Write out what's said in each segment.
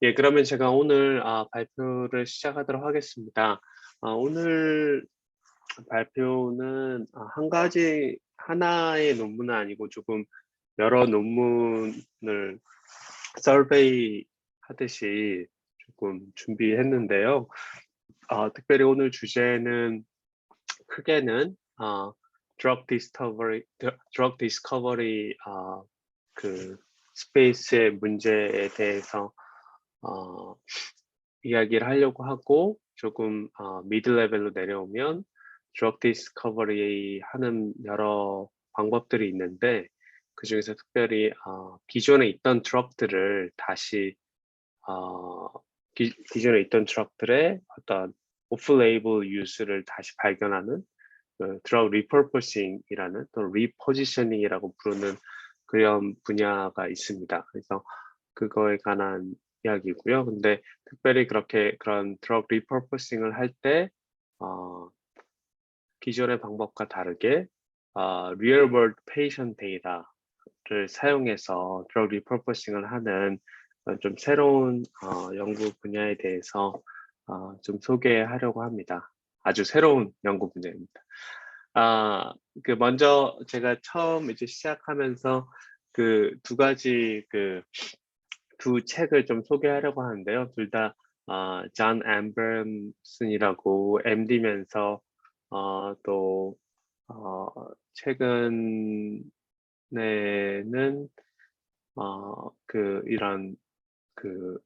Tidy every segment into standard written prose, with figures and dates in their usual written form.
예, 그러면 제가 오늘 발표를 시작하도록 하겠습니다. 오늘 발표는 한 가지 하나의 논문은 아니고 조금 여러 논문을 서베이 하듯이 조금 준비했는데요. 특별히 오늘 주제는 크게는 drug discovery 그 스페이스의 문제에 대해서 어, 이야기를 하려고 하고 조금 미드 레벨로 내려오면 드럭 디스커버리 하는 여러 방법들이 있는데 그중에서 특별히 기존에 있던 드럭들을 다시 어, 기존에 있던 드럭들의 어떤 오프 레이블 유스를 다시 발견하는 그 드럭 리퍼포싱이라는 또 리포지셔닝이라고 부르는 그런 분야가 있습니다. 그래서 그거에 관한 이야기고요. 근데 특별히 그런 드럭 리퍼포싱을 할 때 기존의 방법과 다르게 real world patient data를 사용해서 드럭 리퍼포싱을 하는 좀 새로운 연구 분야에 대해서 좀 소개하려고 합니다. 아주 새로운 연구 분야입니다. 먼저 제가 처음 이제 시작하면서 그 두 가지 두 책을 좀 소개하려고 하는데요. 둘 다 존 앰버슨이라고 MD면서 또 최근에는 이런 그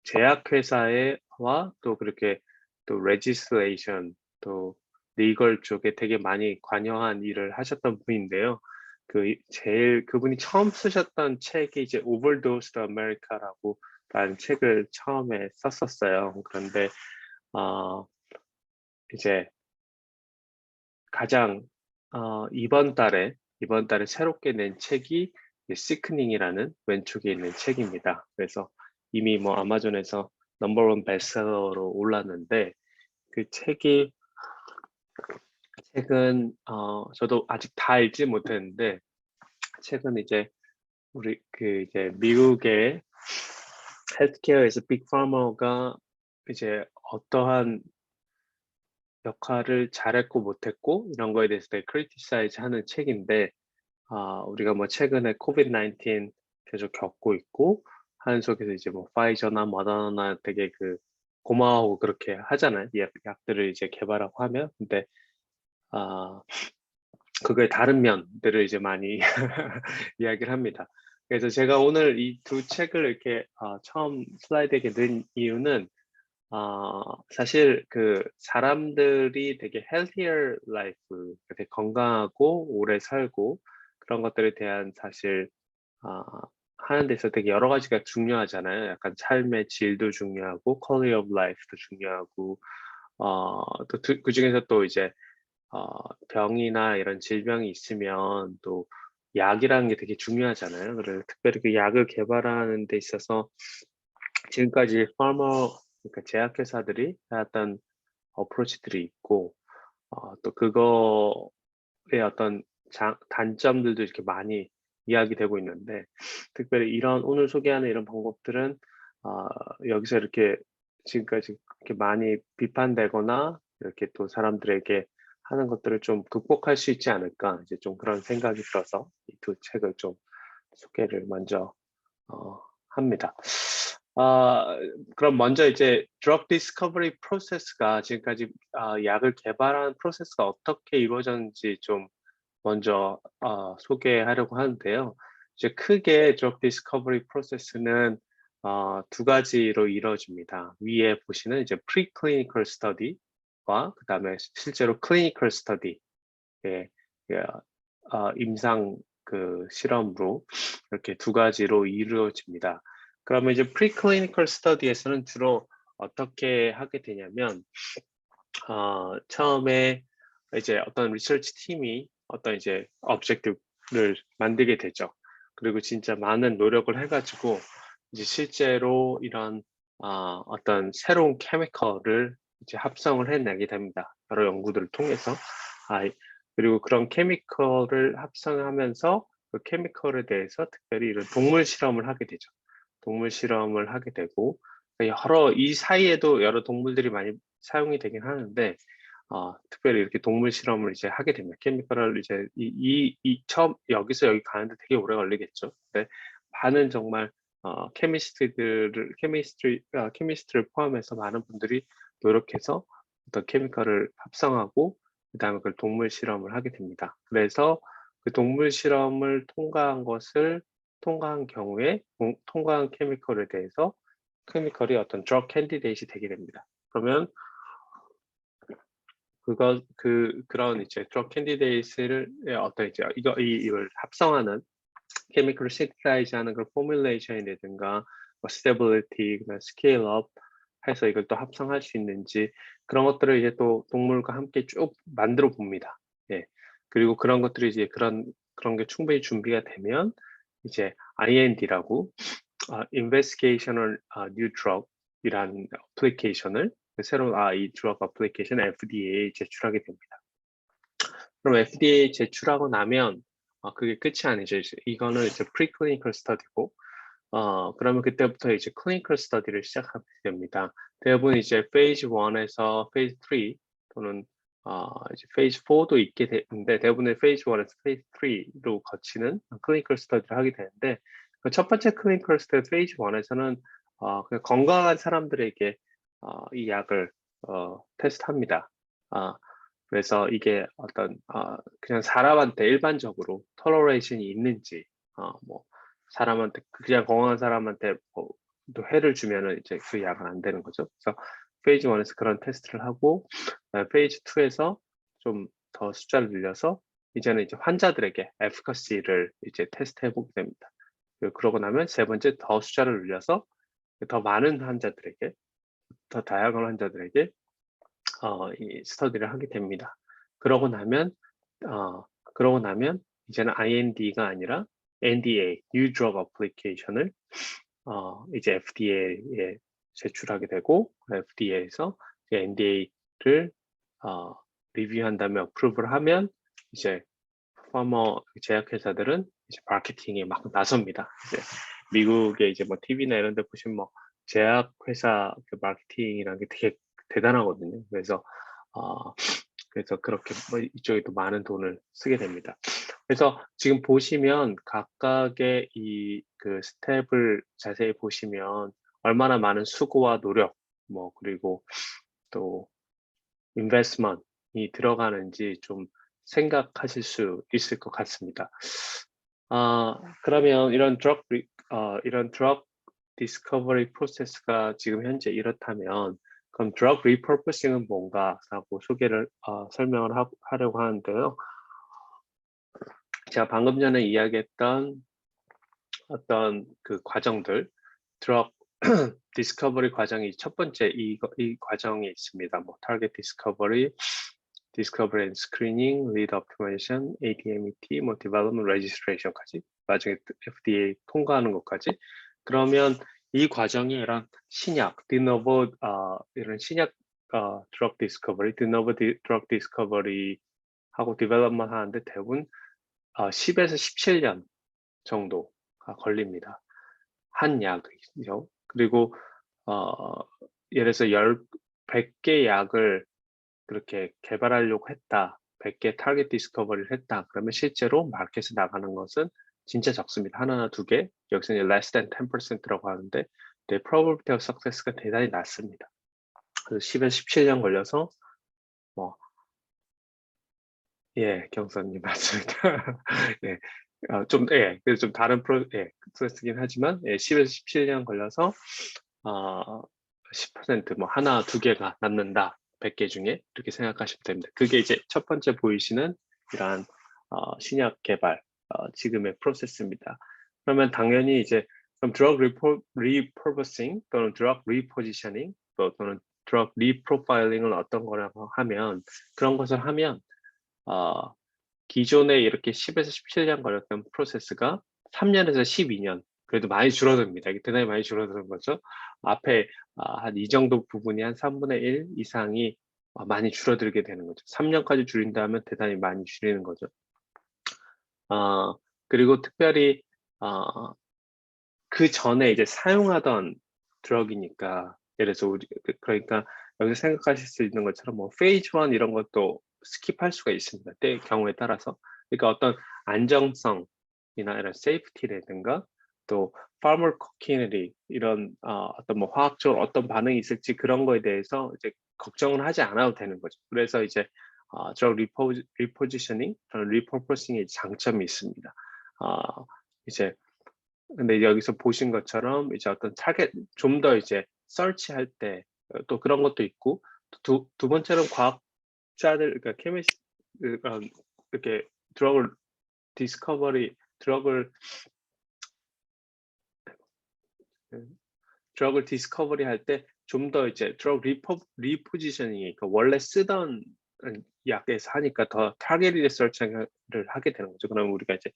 제약회사와 또 그렇게 또 레지슬레이션 또 리걸 쪽에 되게 많이 관여한 일을 하셨던 분인데요. 제일 그분이 처음 쓰셨던 책이 이제 오버도스 아메리카라고 라는 책을 처음에 썼었어요. 그런데 이제 가장 이번 달에 새롭게 낸 책이 시크닝이라는 왼쪽에 있는 책입니다. 그래서 이미 뭐 아마존에서 넘버원 베스트셀러로 올랐는데 그 책은 저도 아직 다 읽지 못했는데 책은 이제 우리 이제 미국의 헬스케어에서 빅파머가 이제 어떠한 역할을 잘했고 못했고 이런 거에 대해서 되게 크리티사이즈 하는 책인데 우리가 뭐 최근에 코비드 19 계속 겪고 있고 하는 속에서 이제 뭐 파이저나 모더나나 되게 고마워하고 그렇게 하잖아요. 약들을 이제 개발하고 하면. 근데 아 그거의 다른 면들을 이제 많이 이야기를 합니다. 그래서 제가 오늘 이 두 책을 이렇게 처음 슬라이드에 넣은 이유는 사실 사람들이 되게 healthier life, 되게 건강하고 오래 살고 그런 것들에 대한 사실 아, 하는 데서 되게 여러 가지가 중요하잖아요. 약간 삶의 질도 중요하고 quality of life도 중요하고 또 그중에서 또 이제 병이나 이런 질병이 있으면 또 약이라는 게 되게 중요하잖아요. 그래서 특별히 그 약을 개발하는 데 있어서 지금까지 그러니까 제약회사들이 해왔던 어프로치들이 있고 또 그거의 어떤 단점들도 이렇게 많이 이야기되고 있는데 특별히 오늘 소개하는 이런 방법들은 어, 여기서 이렇게 지금까지 그렇게 많이 비판되거나 이렇게 또 사람들에게 하는 것들을 좀 극복할 수 있지 않을까 이제 좀 그런 생각이 들어서 이 두 책을 좀 소개를 먼저 합니다. 아, 그럼 먼저 이제 drug discovery process가 지금까지 약을 개발하는 프로세스가 어떻게 이루어졌는지 좀 먼저 소개하려고 하는데요. 이제 크게 drug discovery process는 두 가지로 이루어집니다. 위에 보시는 이제 preclinical study와 그다음에 실제로 clinical study, 예, 예, 임상 실험으로 이렇게 두 가지로 이루어집니다. 그러면 이제 프리클리니컬 스터디에서는 주로 어떻게 하게 되냐면 처음에 이제 어떤 리서치 팀이 어떤 이제 objective를 만들게 되죠. 그리고 진짜 많은 노력을 해가지고 이제 실제로 이런 어떤 새로운 케미컬을 이제 합성을 해내게 됩니다. 여러 연구들을 통해서. 그리고 그런 케미컬을 합성하면서 그 케미컬에 대해서 특별히 이런 동물 실험을 하게 되죠. 동물 실험을 하게 되고 이 사이에도 여러 동물들이 많이 사용이 되긴 하는데 특별히 이렇게 동물 실험을 이제 하게 됩니다. 케미컬을 이제 처음 여기서 여기 가는데 되게 오래 걸리겠죠. 근데 많은 정말 케미스트를 포함해서 많은 분들이 노력해서 어떤 케미컬을 합성하고 그다음에 그걸 동물 실험을 하게 됩니다. 그래서 그 동물 실험을 통과한 경우에 통과한 케미컬에 대해서 케미컬이 어떤 드러그 캔디데이트이 되게 됩니다. 그러면 그런 이제 드러그 캔디데이트를 어떤 이제 이걸 합성하는 케미컬을 신테사이즈하는 그런 포뮬레이션이라든가 스테빌리티, 스케일업 해서 이걸 또 합성할 수 있는지 그런 것들을 이제 또 동물과 함께 쭉 만들어 봅니다. 예. 그리고 그런 것들이 이제 그런 게 충분히 준비가 되면 이제 IND라고 Investigational New Drug이라는 어플리케이션을 새로운 이 드러그 어플리케이션 FDA에 제출하게 됩니다. 그럼 FDA 제출하고 나면 그게 끝이 아니죠. 이거는 이제 프리클리니컬 스터디고 그러면 그때부터 이제 클리니컬 스터디를 시작하게 됩니다. 대부분 이제 페이즈 1에서 페이즈 3 또는 이제 페이즈 4도 있게 되는데 대부분의 페이즈 1에서 페이즈 3로 거치는 클리니컬 스터디를 하게 되는데 첫 번째 클리니컬 스터디 페이즈 1에서는 그냥 건강한 사람들에게 이 약을 테스트합니다. 그래서 이게 어떤 그냥 사람한테 일반적으로 톨러레이션이 있는지 뭐 사람한테 그냥 건강한 사람한테 또 해를 주면은 이제 그 약은 안 되는 거죠. 그래서 페이즈 1에서 그런 테스트를 하고 페이즈 2에서 좀 더 숫자를 늘려서 이제는 이제 환자들에게 에피커시를 이제 테스트해 보게 됩니다. 그러고 나면 세 번째 더 숫자를 늘려서 더 많은 환자들에게 더 다양한 환자들에게 이 스터디를 하게 됩니다. 그러고 나면 이제는 IND가 아니라 NDA, New Drug Application을 이제 FDA에 제출하게 되고 FDA에서 NDA를 리뷰한 다음에 어프로브를 하면 이제 파머 제약회사들은 이제 마케팅에 막 나섭니다. 이제 미국의 이제 뭐 TV나 이런 데 보시면 뭐 제약회사 그 마케팅이라는 게 되게 대단하거든요. 그래서 그렇게 뭐 이쪽에도 많은 돈을 쓰게 됩니다. 그래서 지금 보시면 각각의 이 그 스텝을 자세히 보시면 얼마나 많은 수고와 노력, 뭐 그리고 또 인베스트먼트이 들어가는지 좀 생각하실 수 있을 것 같습니다. 그러면 이런 드러그 디스커버리 프로세스가 지금 현재 이렇다면 그럼 드러그 리퍼포싱은 뭔가라고 설명을 하려고 하는데요. 제가 방금 전에 이야기했던 어떤 그 과정들, 드러그 디스커버리 과정이 첫 번째 이 과정이 있습니다. 뭐 타겟 디스커버리 and screening, lead optimization, ADMET, 뭐 development registration까지 나중에 FDA 통과하는 것까지. 그러면 이 과정이 이런 신약, 이런 신약 드러그 디스커버리, 드러그 디스커버리 하고 디벨롭먼트 하는데 대부분 10에서 17년 정도가 걸립니다. 한 약이죠. 그리고 예를 들어서 100개 약을 그렇게 개발하려고 했다. 100개 타겟 디스커버리를 했다. 그러면 실제로 마켓에 나가는 것은 진짜 적습니다. 하나나 두 개. 여기서는 less than 10%라고 하는데 the probability of success가 대단히 낮습니다. 그래서 10에서 17년 걸려서 뭐 경선님 맞습니다. 예. 그래서 좀 다른 프로세스긴 하지만 10에서 17년 걸려서 10% 뭐 하나 두 개가 남는다. 100개 중에 이렇게 생각하시면 됩니다. 그게 이제 첫 번째 보이시는 이러한 신약 개발 지금의 프로세스입니다. 그러면 당연히 이제 그럼 드러그 리퍼버싱 또는 드러그 리포지셔닝 또는 드러그 리프로파일링은 어떤 거라고 하면 그런 것을 하면 기존에 이렇게 10에서 17년 걸렸던 프로세스가 3년에서 12년 그래도 많이 줄어듭니다. 이게 대단히 많이 줄어드는 거죠. 앞에 한 이 정도 부분이 한 3분의 1 이상이 많이 줄어들게 되는 거죠. 3년까지 줄인다면 대단히 많이 줄이는 거죠. 그리고 특별히 그 전에 이제 사용하던 드럭이니까 예를 들어서 그러니까 여기서 생각하실 수 있는 것처럼 뭐 페이즈 1 이런 것도 스킵할 수가 있습니다. 때 경우에 따라서. 그러니까 어떤 안정성이나 이런 세이프티라든가 또 파머코키너리 이런 어떤 뭐 화학적으로 어떤 반응이 있을지 그런 거에 대해서 이제 걱정을 하지 않아도 되는 거죠. 그래서 이제 드럭 리포지셔닝, 리퍼포싱의 장점이 있습니다. 이제 근데 여기서 보신 것처럼 이제 어떤 타겟 좀 더 이제 서치할 때 또 그런 것도 있고 두 번째는 과학자들 그러니까 이렇게 드럭을 디스커버리 디스커버리 할 때 좀 더 이제 드럭 리포지셔닝이 그러니까 원래 쓰던 약에서 하니까 더 타겟 리서치를 하게 되는 거죠. 그럼 우리가 이제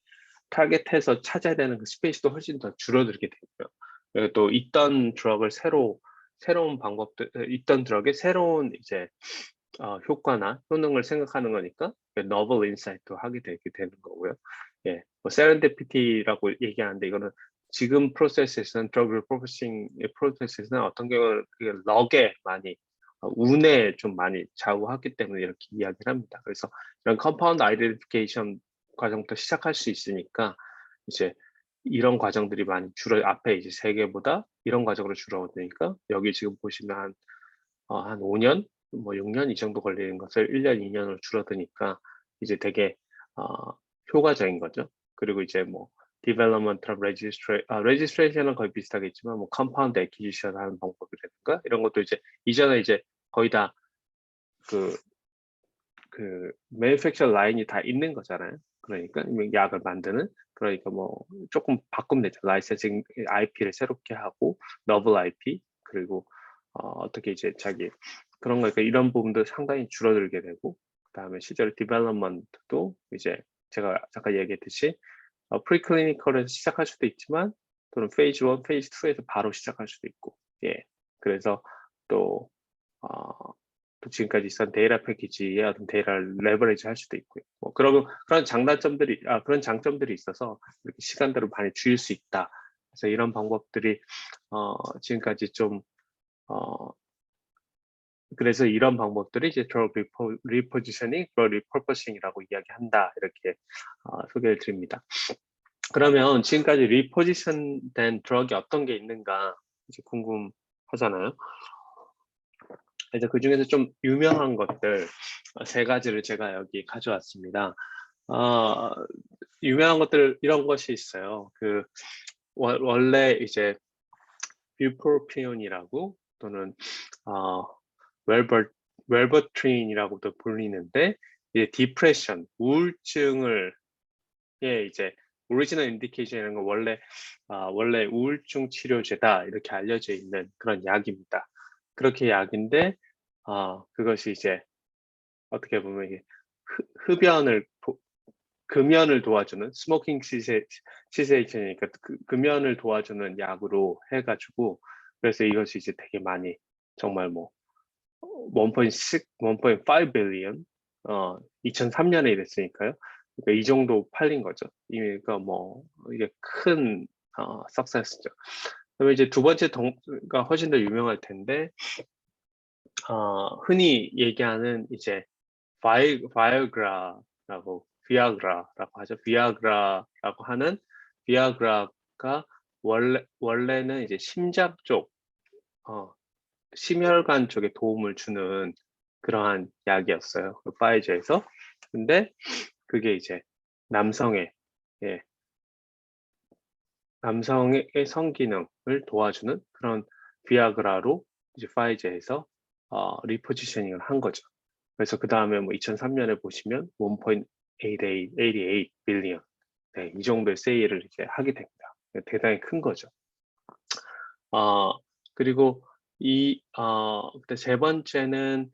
타겟해서 찾아야 되는 그 스페이스도 훨씬 더 줄어들게 되고요. 그리고 또 있던 드럭을 새로운 방법들, 있던 드럭의 새로운 이제 효과나 효능을 생각하는 거니까 novel insight도 하게 되게 되는 거고요. 예, 뭐 세렌디피티라고 얘기하는데 이거는 지금 프로세스에서는 드럭 리포싱 프로세스에서는 어떤 경우는 럭에 많이 운에 좀 많이 좌우하기 때문에 이렇게 이야기를 합니다. 그래서 이런 컴파운드 아이덴티피케이션 과정부터 시작할 수 있으니까 이제 이런 과정들이 많이 앞에 이제 3개보다 이런 과정으로 줄어드니까 여기 지금 보시면 한 5년, 뭐 6년 이 정도 걸리는 것을 1년, 2년으로 줄어드니까 이제 되게 효과적인 거죠. 그리고 이제 뭐 development of registration은 거의 비슷하겠지만 뭐 compound acquisition 하는 방법이라든가 이런 것도 이제 이전에 이제 거의 다 그 manufacture 라인이 다 있는 거잖아요. 그러니까 약을 만드는 그러니까 뭐 조금 바꾸면 되죠. 라이센싱 IP를 새롭게 하고 novel IP 그리고 어떻게 이제 자기 그런 거니까 이런 부분도 상당히 줄어들게 되고 그다음에 실제로 디벨롭먼트도 이제 제가 잠깐 얘기했듯이 프리클리니컬에서 시작할 수도 있지만 또는 페이즈 1, 페이즈 2에서 바로 시작할 수도 있고 예 그래서 또 또 지금까지 있었던 데이터 패키지의 어떤 데이터를 레버리지 할 수도 있고요. 뭐 그런 장단점들이 그런 장점들이 있어서 이렇게 시간대로 많이 줄일 수 있다. 그래서 이런 방법들이 지금까지 좀 그래서 이런 방법들이 이제 드럭 리포지셔닝, 드럭 리퍼퍼싱이라고 이야기한다. 이렇게 소개를 드립니다. 그러면 지금까지 리포지션된 드럭이 어떤 게 있는가 이제 궁금하잖아요. 그래서 그 중에서 좀 유명한 것들 3가지를 제가 여기 가져왔습니다. 유명한 것들 이런 것이 있어요. 원래 이제 뷰프로피온이라고 또는 웰버트린이라고도 불리는데 이제 디프레션, 우울증을 이제 오리지널 인디케이션이라는 건 원래 우울증 치료제다 이렇게 알려져 있는 그런 약입니다. 그렇게 약인데 그것이 이제 어떻게 보면 이게 금연을 도와주는 스모킹 시세이션이니까 금연을 도와주는 약으로 해가지고 그래서 이것이 이제 되게 많이 정말 뭐 1.5 빌리언 2003년에 이랬으니까요. 그러니까 이 정도 팔린 거죠. 그러니까 뭐 이게 큰 석세스죠. 그다음에 이제 두 번째가 훨씬 더 유명할 텐데 흔히 얘기하는 이제 바이오그라라고 하죠. 비아그라라고 하는 비아그라가 원래는 이제 심장 쪽 심혈관 쪽에 도움을 주는 그러한 약이었어요. 파이저에서. 근데 그게 이제 남성의 남성의 성기능을 도와주는 그런 비아그라로 이제 파이저에서 리포지셔닝을 한 거죠. 그래서 그 다음에 뭐 2003년에 보시면 1.88 빌리언 이 정도의 세일을 이제 하게 됩니다. 대단히 큰 거죠. 그리고 그때 세 번째는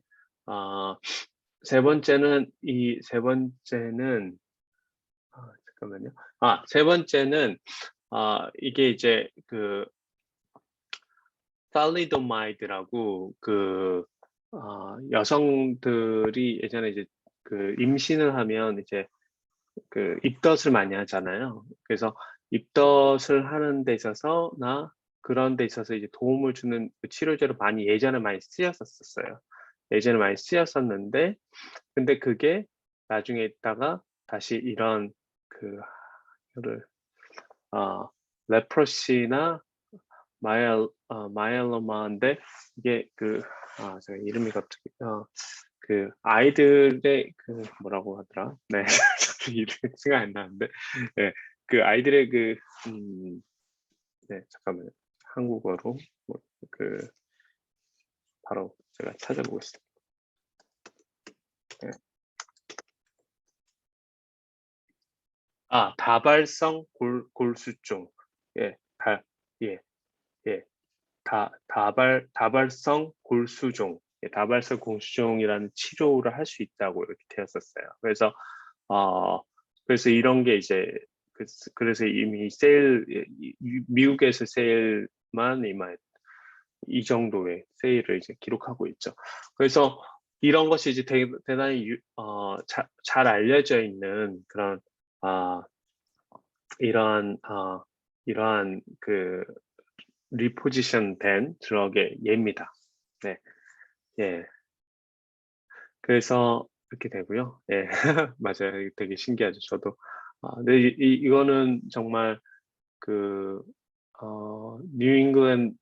잠깐만요. 세 번째는 이게 이제 살리도마이드라고 여성들이 예전에 이제 임신을 하면 이제 입덧을 많이 하잖아요. 그래서 입덧을 하는 데 있어서나 그런 데 있어서 이제 도움을 주는 그 치료제로 예전에 많이 쓰였었어요. 예전에 많이 쓰였었는데 근데 그게 나중에 있다가 다시 이런 이거를 레프러시나 마이엘로마인데 이게 제가 이름이 갑자기 그 아이들의 뭐라고 하더라? 네, 저도 이름이 생각이 안 나는데, 네, 그 아이들의 네, 잠깐만요. 한국어로 그 바로 제가 찾아보겠습니다. 네. 다발성 골수종. 예, 예, 예. 다발성 골수종, 다발성 골수종이라는 치료를 할 수 있다고 이렇게 되었었어요. 어, 그래서 이런 게 이제 그래서 이미 미국에서 세일만 이 정도의 세일을 이제 기록하고 있죠. 그래서 이런 것이 이제 대단히 잘 알려져 있는 그런 이러한 리포지션 된 드럭의 예입니다. 네, 예. 그래서 이렇게 되고요. 예, 맞아요. 이게 되게 신기하죠. 저도. 근데 이거는 정말 뉴잉글랜드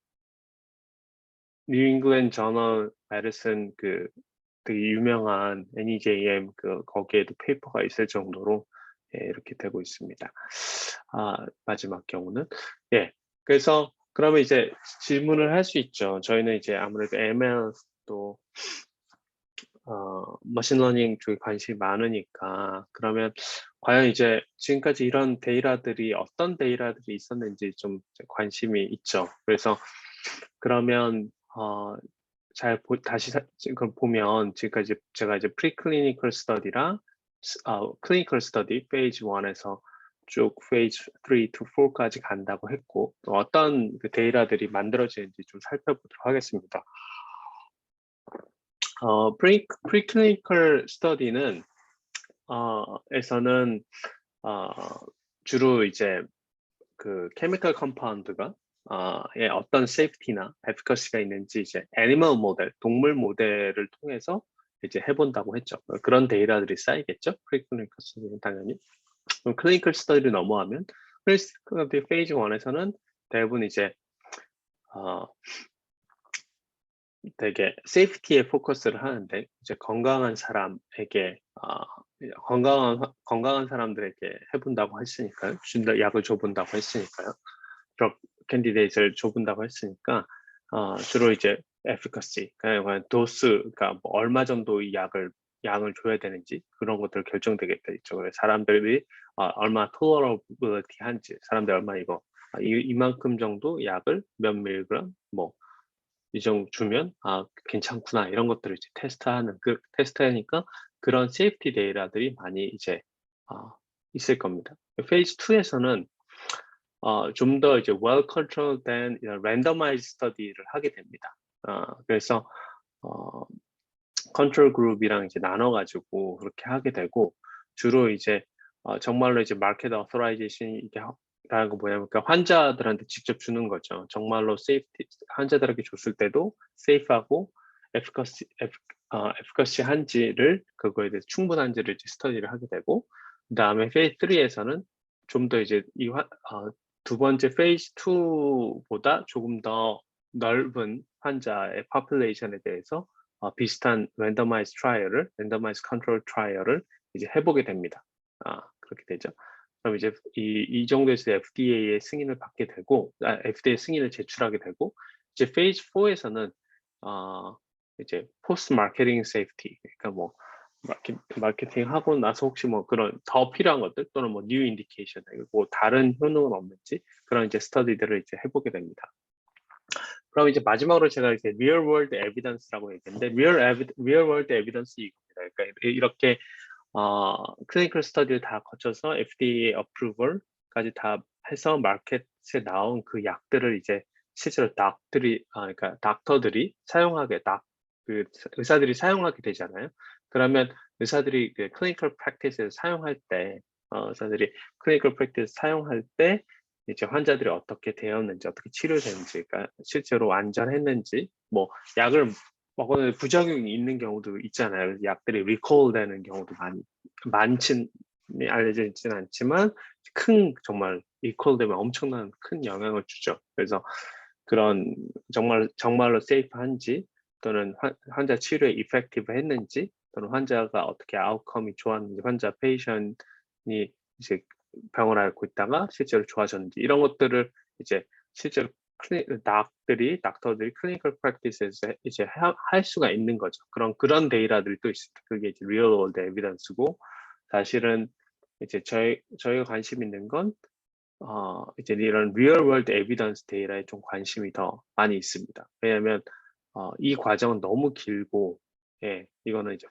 저널 메디슨 되게 유명한 NEJM 거기에도 페이퍼가 있을 정도로 이렇게 되고 있습니다. 마지막 경우는 그래서 그러면 이제 질문을 할 수 있죠. 저희는 이제 아무래도 ML 또 머신러닝 쪽에 관심이 많으니까 그러면 과연 이제 지금까지 이런 데이터들이 어떤 데이터들이 있었는지 좀 관심이 있죠. 그래서 그러면 다시 지금 보면 지금까지 제가 이제 프리클리니컬 스터디랑 클리니컬 스터디 페이지 1에서 쭉 페이지 3 to 4까지 간다고 했고 또 어떤 데이터들이 만들어지는지 좀 살펴보도록 하겠습니다. 프리클리니컬 스터디는 에서는 주로 이제 케미컬 컴파운드가 어떤 세이프티나 에피커시가 있는지 이제 애니멀 모델, 동물 모델을 통해서 이제 해본다고 했죠. 그런 데이터들이 쌓이겠죠. 프리클리니컬 스터디는 당연히. 그럼 클리니컬 스터디를 넘어가면 페이지 1에서는 대부분 이제 되게 세이프티에 포커스를 하는데 이제 건강한 사람에게 건강한 사람들에게 해본다고 했으니까요. 약을 줘본다고 했으니까요. 드럭 캔디데이트를 줘본다고 했으니까 주로 이제 에피커시, 그러니까 도수가 뭐 얼마 정도 이 양을 줘야 되는지 그런 것들 결정되겠다 있죠. 그래서 사람들이 얼마 토러러블리티 한지, 사람들 얼마 이만큼 정도 약을 몇 밀리그램 뭐 이 정도 주면 괜찮구나 이런 것들을 이제 테스트하니까 그런 세이프티 데이터들이 많이 이제 있을 겁니다. 페이지 2에서는 좀 더 이제 well controlled 된 randomized study를 하게 됩니다. 그래서 컨트롤 그룹이랑 이제 나눠가지고 그렇게 하게 되고 주로 이제 정말로 이제 마켓 어서라이제이션 이게 라는 거 뭐냐면 그러니까 환자들한테 직접 주는 거죠. 정말로 환자들에게 줬을 때도 세이프하고 에피커시 한지를 그거에 대해서 충분한지를 이제 스터디를 하게 되고 그다음에 페이지 3에서는 좀 더 이제 두 번째 페이지 2보다 조금 더 넓은 환자의 포퓰레이션에 대해서 비슷한 랜더마이즈 컨트롤 트라이얼을 이제 해보게 됩니다. 그렇게 되죠. 그럼 이제 이 정도에서 FDA의 승인을 받게 되고, FDA 승인을 제출하게 되고, 이제 페이지 4에서는 이제 포스트 마케팅 세이프티, 그러니까 뭐 마케팅 하고 나서 혹시 뭐 그런 더 필요한 것들 또는 뭐 뉴 인디케이션, 뭐 다른 효능은 없는지 그런 이제 스터디들을 이제 해보게 됩니다. 그럼 이제 마지막으로 제가 이제 real world evidence라고 얘기했는데 real world evidence 이겁니다. 그러니까 이렇게 클리니컬 스터디를 다 거쳐서 FDA 어프로벌까지 다 해서 마켓에 나온 그 약들을 이제 실제로 그러니까 닥터들이 의사들이 사용하게 되잖아요. 그러면 의사들이 클리니컬 프랙티스에서 사용할 때 의사들이 클리니컬 프랙티스 사용할 때 이제 환자들이 어떻게 되었는지, 어떻게 치료됐는지, 그러니까 실제로 안전했는지, 뭐 약을 먹었는데 부작용이 있는 경우도 있잖아요. 그래서 약들이 리콜되는 경우도 많진 알려져 있지는 않지만 정말 리콜되면 엄청난 큰 영향을 주죠. 그래서 그런 정말로 세이프한지 또는 환자 치료에 이펙티브 했는지 또는 환자가 어떻게 아웃컴이 좋았는지 환자 페이션이 이제 병을 앓고 있다가 실제로 좋아졌는지 이런 것들을 이제 실제로 닥터들이 클리니컬 프랙티스에서 이제 할 수가 있는 거죠. 그런 데이터들이 또 있습니다. 그게 이제 리얼 월드 에비던스고 사실은 이제 저희가 관심 있는 건 이제 이런 리얼 월드 에비던스 데이터에 좀 관심이 더 많이 있습니다. 왜냐하면 이 과정은 너무 길고 예, 이거는 이제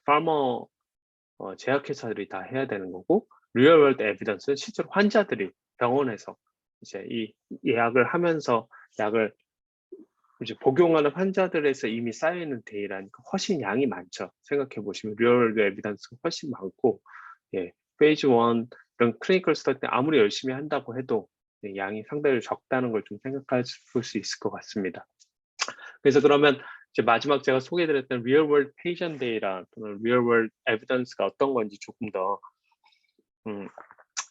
제약회사들이 다 해야 되는 거고 리얼 월드 에비던스는 실제로 환자들이 병원에서 이제 이 예약을 하면서 약을 이제 복용하는 환자들에서 이미 쌓여있는 데이터니까 훨씬 양이 많죠. 생각해 보시면 리얼 월드 에비던스가 훨씬 많고 예, 페이즈 1 이런 클리니컬 스터디 때 아무리 열심히 한다고 해도 양이 상당히 적다는 걸 좀 생각할 수 있을 것 같습니다. 그래서 그러면 이제 마지막 제가 소개해드렸던 리얼 월드 페이션 데이터 또는 리얼 월드 에비던스가 어떤 건지 조금 더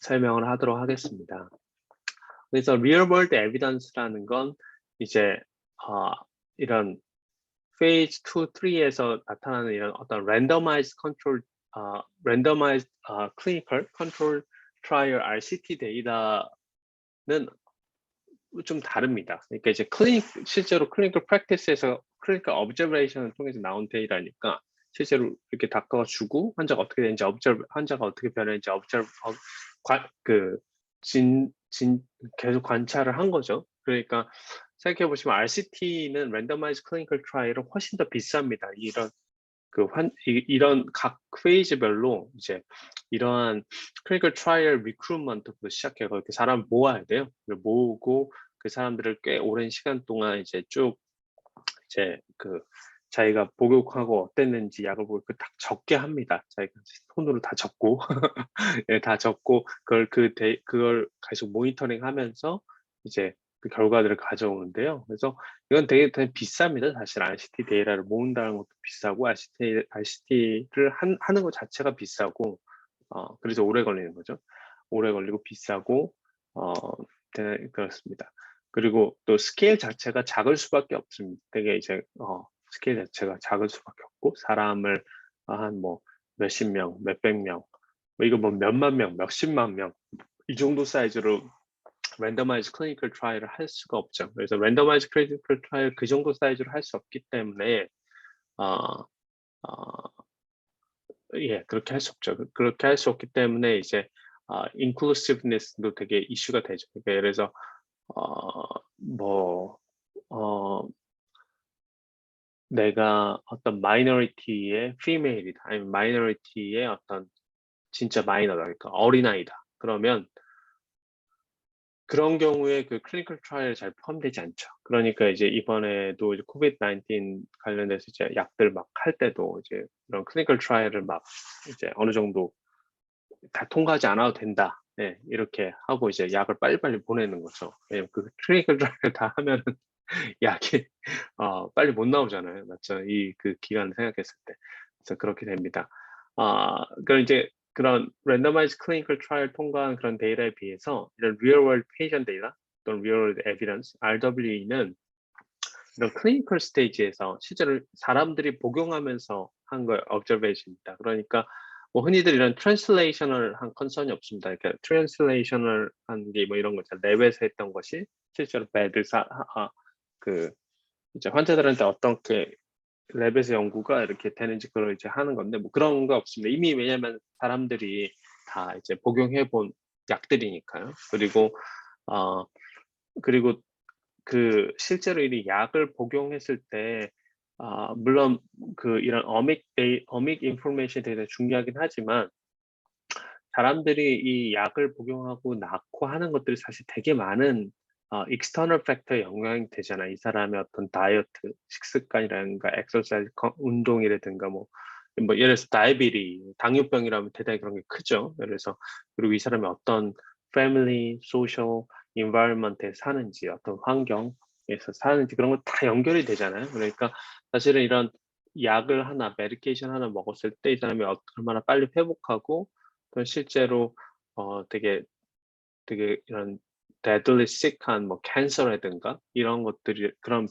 설명을 하도록 하겠습니다. 그래서 리얼 월드 에비던스라는 건 이제 이런 페이즈 2, 3에서 나타나는 이런 어떤 randomized clinical control trial RCT 데이터는 좀 다릅니다. 그러니까 이제 실제로 클리니컬 프랙티스에서 클리니컬 오브저베이션을 통해서 나온 데이터니까 실제로 이렇게 닥터가 주고 환자가 어떻게 되는지 환자가 어떻게 변했는지 계속 관찰을 한 거죠. 그러니까 생각해 보시면 RCT는 랜더마이즈 클리니컬 트라이얼은 훨씬 더 비쌉니다. 이런 각 페이지별로 이제 이러한 클리니컬 트라이얼 리크루먼트부터 시작해서 이렇게 사람 모아야 돼요. 모으고 그 사람들을 꽤 오랜 시간 동안 이제 쭉 이제 자기가 복용하고 어땠는지 약을 보고 딱 적게 합니다. 자기가 손으로 다 적고 예, 다 적고 그걸 계속 모니터링하면서 이제 그 결과들을 가져오는데요. 그래서 이건 되게 비쌉니다. 사실 RCT 데이터를 모은다는 것도 비싸고 RCT를 하는 것 자체가 비싸고 그래서 오래 걸리는 거죠. 오래 걸리고 비싸고 그렇습니다. 그리고 또 스케일 자체가 작을 수밖에 없습니다. 되게 이제 스케일 자체가 작을 수밖에 없고 사람을 한 뭐 몇십 명, 몇백 명, 이거 뭐 몇만 명, 몇십만 명 이 정도 사이즈로 랜더마이즈 클리니컬 트라이얼을 할 수가 없죠. 그래서 랜더마이즈 클리니컬 트라이얼 그 정도 사이즈로 할 수 없기 때문에 어, 어, 예, 그렇게 할 수 없죠. 그렇게 할 수 없기 때문에 이제 인클루시브니스도 되게 이슈가 되죠. 그러니까 예를 들어서 뭐 내가 어떤 마이너리티의 피메일이다 아니면 마이너리티의 어떤 진짜 마이너다 그러니까 어린아이다 그러면 그런 경우에 그 클리니컬 트라이얼에 잘 포함되지 않죠. 그러니까 이제 이번에도 이제 코비드 19 관련해서 이제 약들 막 할 때도 이제 이런 클리니컬 트라이얼을 막 이제 어느 정도 다 통과하지 않아도 된다. 예, 이렇게 하고 이제 약을 빨리빨리 보내는 거죠. 왜냐면 그 클리니컬 트라이얼 다 하면은 약이 빨리 못 나오잖아요. 맞죠? 그 기간을 생각했을 때. 그래서 그렇게 됩니다. 그럼 이제 그런 randomized clinical trial 통과한 그런 데이터에 비해서 이런 real world patient data 또는 real world evidence RWE는 이런 클리니컬 스테이지에서 실제로 사람들이 복용하면서 한 거의 observation입니다. 그러니까 뭐 흔히들 이런 트랜슬레이셔널 한 컨선이 없습니다. 그러니까 트랜슬레이셔널 한 게 뭐 이런 거죠. 랩에서 했던 것이 실제로 이제 환자들한테 어떻게 랩에서 연구가 이렇게 되는지 그걸 이제 하는 건데 뭐 그런 거 없습니다. 이미 왜냐면 사람들이 다 이제 복용해 본 약들이니까요. 그리고 실제로 이 약을 복용했을 때 물론 이런 어믹 인포메이션 되게 중요하긴 하지만 사람들이 이 약을 복용하고 낳고 하는 것들이 사실 되게 많은 external factor에 영향이 되잖아요. 이 사람의 어떤 다이어트, 식습관이라든가 엑서사이즈, 운동이라든가 예를 들어서 다이비리, 당뇨병이라면 대단히 그런 게 크죠. 예를 들어서 그리고 이 사람의 어떤 패밀리, 소셜, environment에 사는지, 어떤 환경에서 사는지 그런 거 다 연결이 되잖아요. 그러니까 사실은 이런 약을 하나, 메디케이션 하나 먹었을 때 이 사람이 얼마나 빨리 회복하고 또 실제로 되게 이런 deadly sick한 뭐 캔서라든가 이런 것들이 그런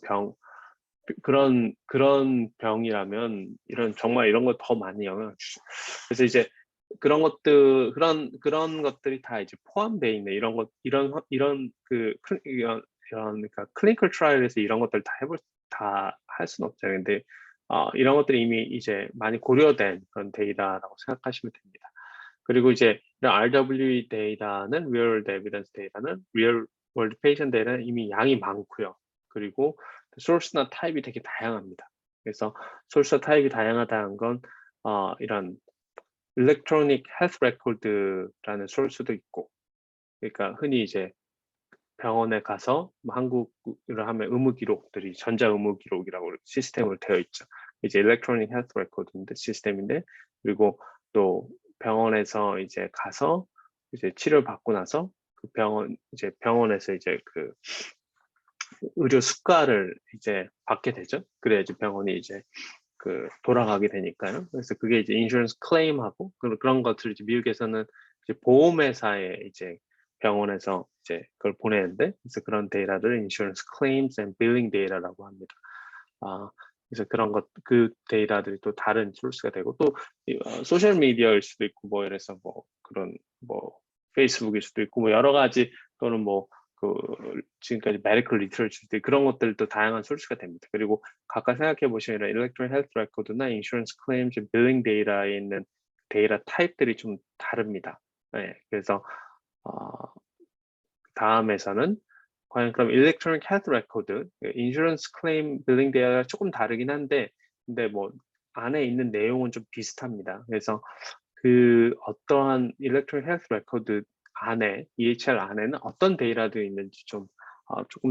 병이라면 정말 이런 거 더 많이 영향을 주죠. 그래서 이제 그런 것들이 다 이제 포함되어 있는 그러니까 클리니컬 트라이얼에서 이런 것들 다 할 수는 없잖아요. 근데 이런 것들이 이미 이제 많이 고려된 그런 데이터라고 생각하시면 됩니다. 그리고 이제 이런 RWE 데이터는 Real World Evidence 데이터는 Real World Patient 데이터는 이미 양이 많고요. 그리고 소스나 타입이 되게 다양합니다. 그래서 소스와 타입이 다양하다는 건 이런 일렉트로닉 헬스 레코드라는 소스도 있고, 그러니까 흔히 이제 병원에 가서 뭐 한국으로 하면 의무 기록들이 전자 의무 기록이라고 시스템으로 되어 있죠. 이제 일렉트로닉 헬스 레코드인데 시스템인데, 그리고 또 병원에서 이제 가서 이제 치료를 받고 나서 그 병원에서 이제 그 의료 수가를 이제 받게 되죠. 그래야지 병원이 이제 돌아가게 되니까요. 그래서 그게 이제 인슈런스 클레임하고 그런 것들을 이제 미국에서는 이제 보험회사에 이제 병원에서 이제 그걸 보내는데, 그래서 그런 데이터를 인슈런스 클레임스 앤 빌링 데이터라고 합니다. 그래서 그 데이터들이 또 다른 소스가 되고, 또 소셜 미디어일 수도 있고, 뭐 이래서 뭐 그런 뭐 페이스북일 수도 있고, 뭐 여러 가지, 또는 뭐 지금까지 메디컬 리터러처 그런 것들도 다양한 소스가 됩니다. 그리고 각각 생각해 보시면 일렉트로닉 헬스 레코드나 인슈런스 클레임즈 빌링 데이터에 있는 데이터 타입들이 좀 다릅니다. 네, 그래서 다음에서는 과연 그럼 일렉트로닉 헬스 레코드, 인슈런스 클레임 빌링 데이터가 조금 다르긴 한데, 근데 뭐 안에 있는 내용은 좀 비슷합니다. 그래서 어떠한 일렉트로닉 헬스 레코드 안에, EHR 안에는 어떤 데이터들이 있는지 조금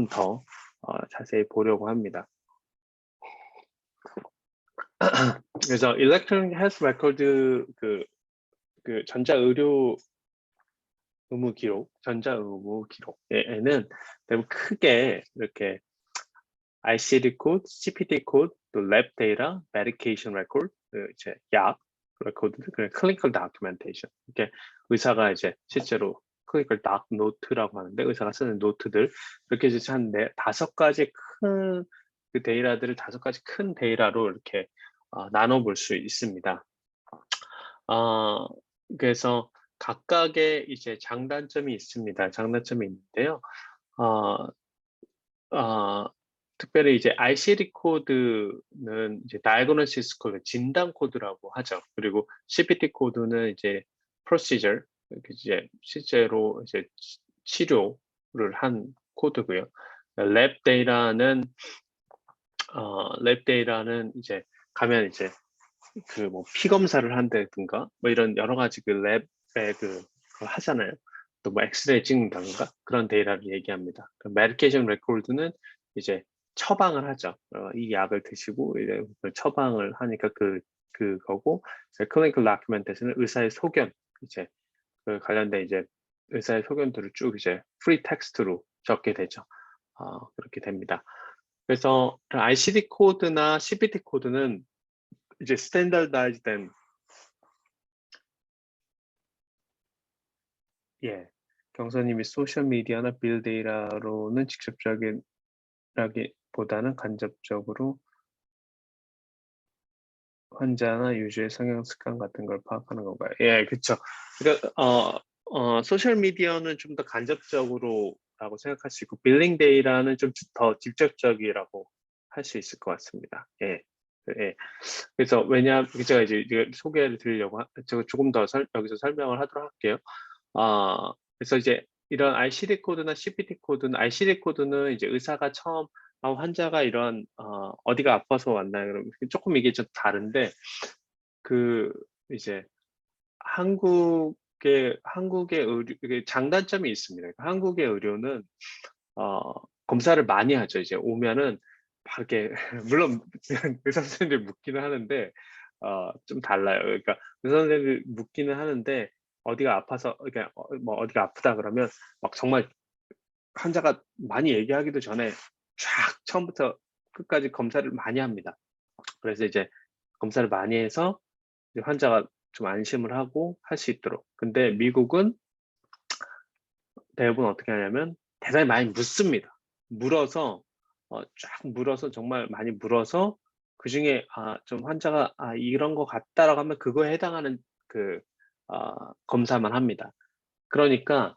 더 자세히 보려고 합니다. 그래서 일렉트로닉 헬스 레코드 전자 의료 의무 기록, 전자 의무 기록에는 대부분 크게 이렇게 ICD 코드, CPT 코드, 또 랩 데이터, 메디케이션 레코드, 이제 약 레코드, 클리니컬 다큐멘테이션. 이렇게 의사가 이제 실제로 클리니컬 닥 노트라고 하는데, 의사가 쓰는 노트들, 이렇게 이제 한 5가지 큰 데이터들을 5가지 큰 데이터로 이렇게 나눠볼 수 있습니다. 그래서 각각의 이제 장단점이 있습니다. 장단점이 있는데요. 특별히 이제 ICD 코드는 이제 diagnosis 코드, 진단 코드라고 하죠. 그리고 CPT 코드는 이제 procedure, 이제 실제로 이제 치료를 한 코드고요. 랩 데이터는 이제 가면 이제 뭐 피 검사를 한다든가 뭐 이런 여러 가지 랩에 그거 하잖아요. 또 뭐 엑스레이 찍는다든가 그런 데이터를 얘기합니다. 메디케이션 레코드는 이제 처방을 하죠. 이 약을 드시고 이제 처방을 하니까 그거고, 클리니컬 다큐멘테이션은 의사의 소견, 이제 관련된 이제 의사의 소견들을 쭉 이제 프리 텍스트로 적게 되죠. 그렇게 됩니다. 그래서 ICD 코드나 CPT 코드는 이제 스탠다드라이즈된 경선님이 소셜 미디어나 빌 데이터로는 직접적이라기보다는 간접적으로 환자나 유저의 성형 습관 같은 걸 파악하는 건가요? 예, 그렇죠. 그러니까 소셜 미디어는 좀 더 간접적으로라고 생각할 수 있고, 빌링 데이터는 좀 더 직접적이라고 할 수 있을 것 같습니다. 예. 그래서 제가 이제 소개를 드리려고 조금 더 여기서 설명을 하도록 할게요. 그래서 이제 이런 ICD 코드나 CPT 코드는, ICD 코드는 이제 의사가 처음 환자가 이런 어디가 아파서 왔나요? 그럼 조금 이게 좀 다른데, 이제 한국의 의료, 이게 장단점이 있습니다. 한국의 의료는 검사를 많이 하죠. 이제 오면은 막 이렇게 물론 의사 선생님들 묻기는 하는데 좀 달라요. 그러니까 의사 선생님들 묻기는 하는데 어디가 아파서 그러니까 뭐 어디가 아프다 그러면 막 정말 환자가 많이 얘기하기도 전에 쫙 처음부터 끝까지 검사를 많이 합니다. 그래서 이제 검사를 많이 해서 이제 환자가 좀 안심을 하고 할 수 있도록. 근데 미국은 대부분 어떻게 하냐면 대단히 많이 묻습니다. 물어서 쫙 물어서 정말 많이 물어서 그중에 좀 환자가 '이런 것 같다.'라고 하면 그거에 해당하는 그 검사만 합니다. 그러니까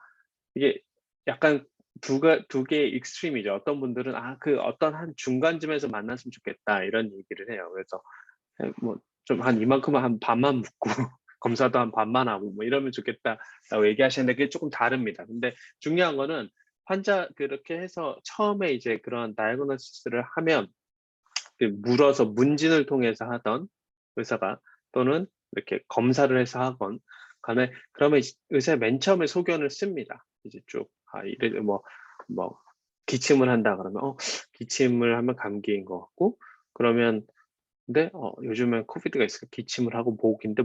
이게 약간 두 개의 익스트림이죠. 어떤 분들은 그 어떤 한 중간쯤에서 만났으면 좋겠다 이런 얘기를 해요. 그래서 뭐 좀 한 이만큼만 한 반만 묻고 검사도 한 반만 하고 뭐 이러면 좋겠다라고 얘기하시는데 그게 조금 다릅니다. 근데 중요한 거는 환자 그렇게 해서 처음에 이제 그런 다이아그노시스를 하면 그 물어서 문진을 통해서 하던 의사가 또는 이렇게 검사를 해서 하건 간에 그러면 의사가 맨 처음에 소견을 씁니다. 이제 쭉 이래 뭐 기침을 한다 그러면 기침을 하면 감기인 것 같고 그러면 근데 요즘엔 코비드가 있으니까 기침을 하고 목인데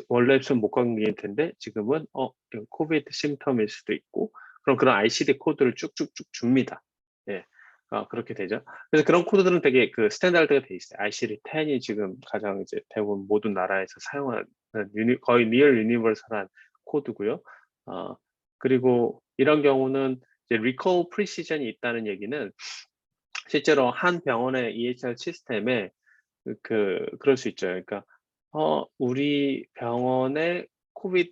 원래는 목감기일 텐데 지금은 이거 코비드 심텀일 수도 있고 그럼 그런 ICD 코드를 쭉쭉쭉 줍니다. 예. 그렇게 되죠. 그래서 그런 코드들은 되게 그 스탠다드가 돼 있어요. ICD-10이 지금 가장 이제 대부분 모든 나라에서 사용하는 거의 니얼 유니버설한 코드고요. 어 그리고 이런 경우는 이제 리콜 프리시전이 있다는 얘기는 실제로 한 병원의 EHR 시스템에 그럴 수 있죠. 그러니까 우리 병원에 코비드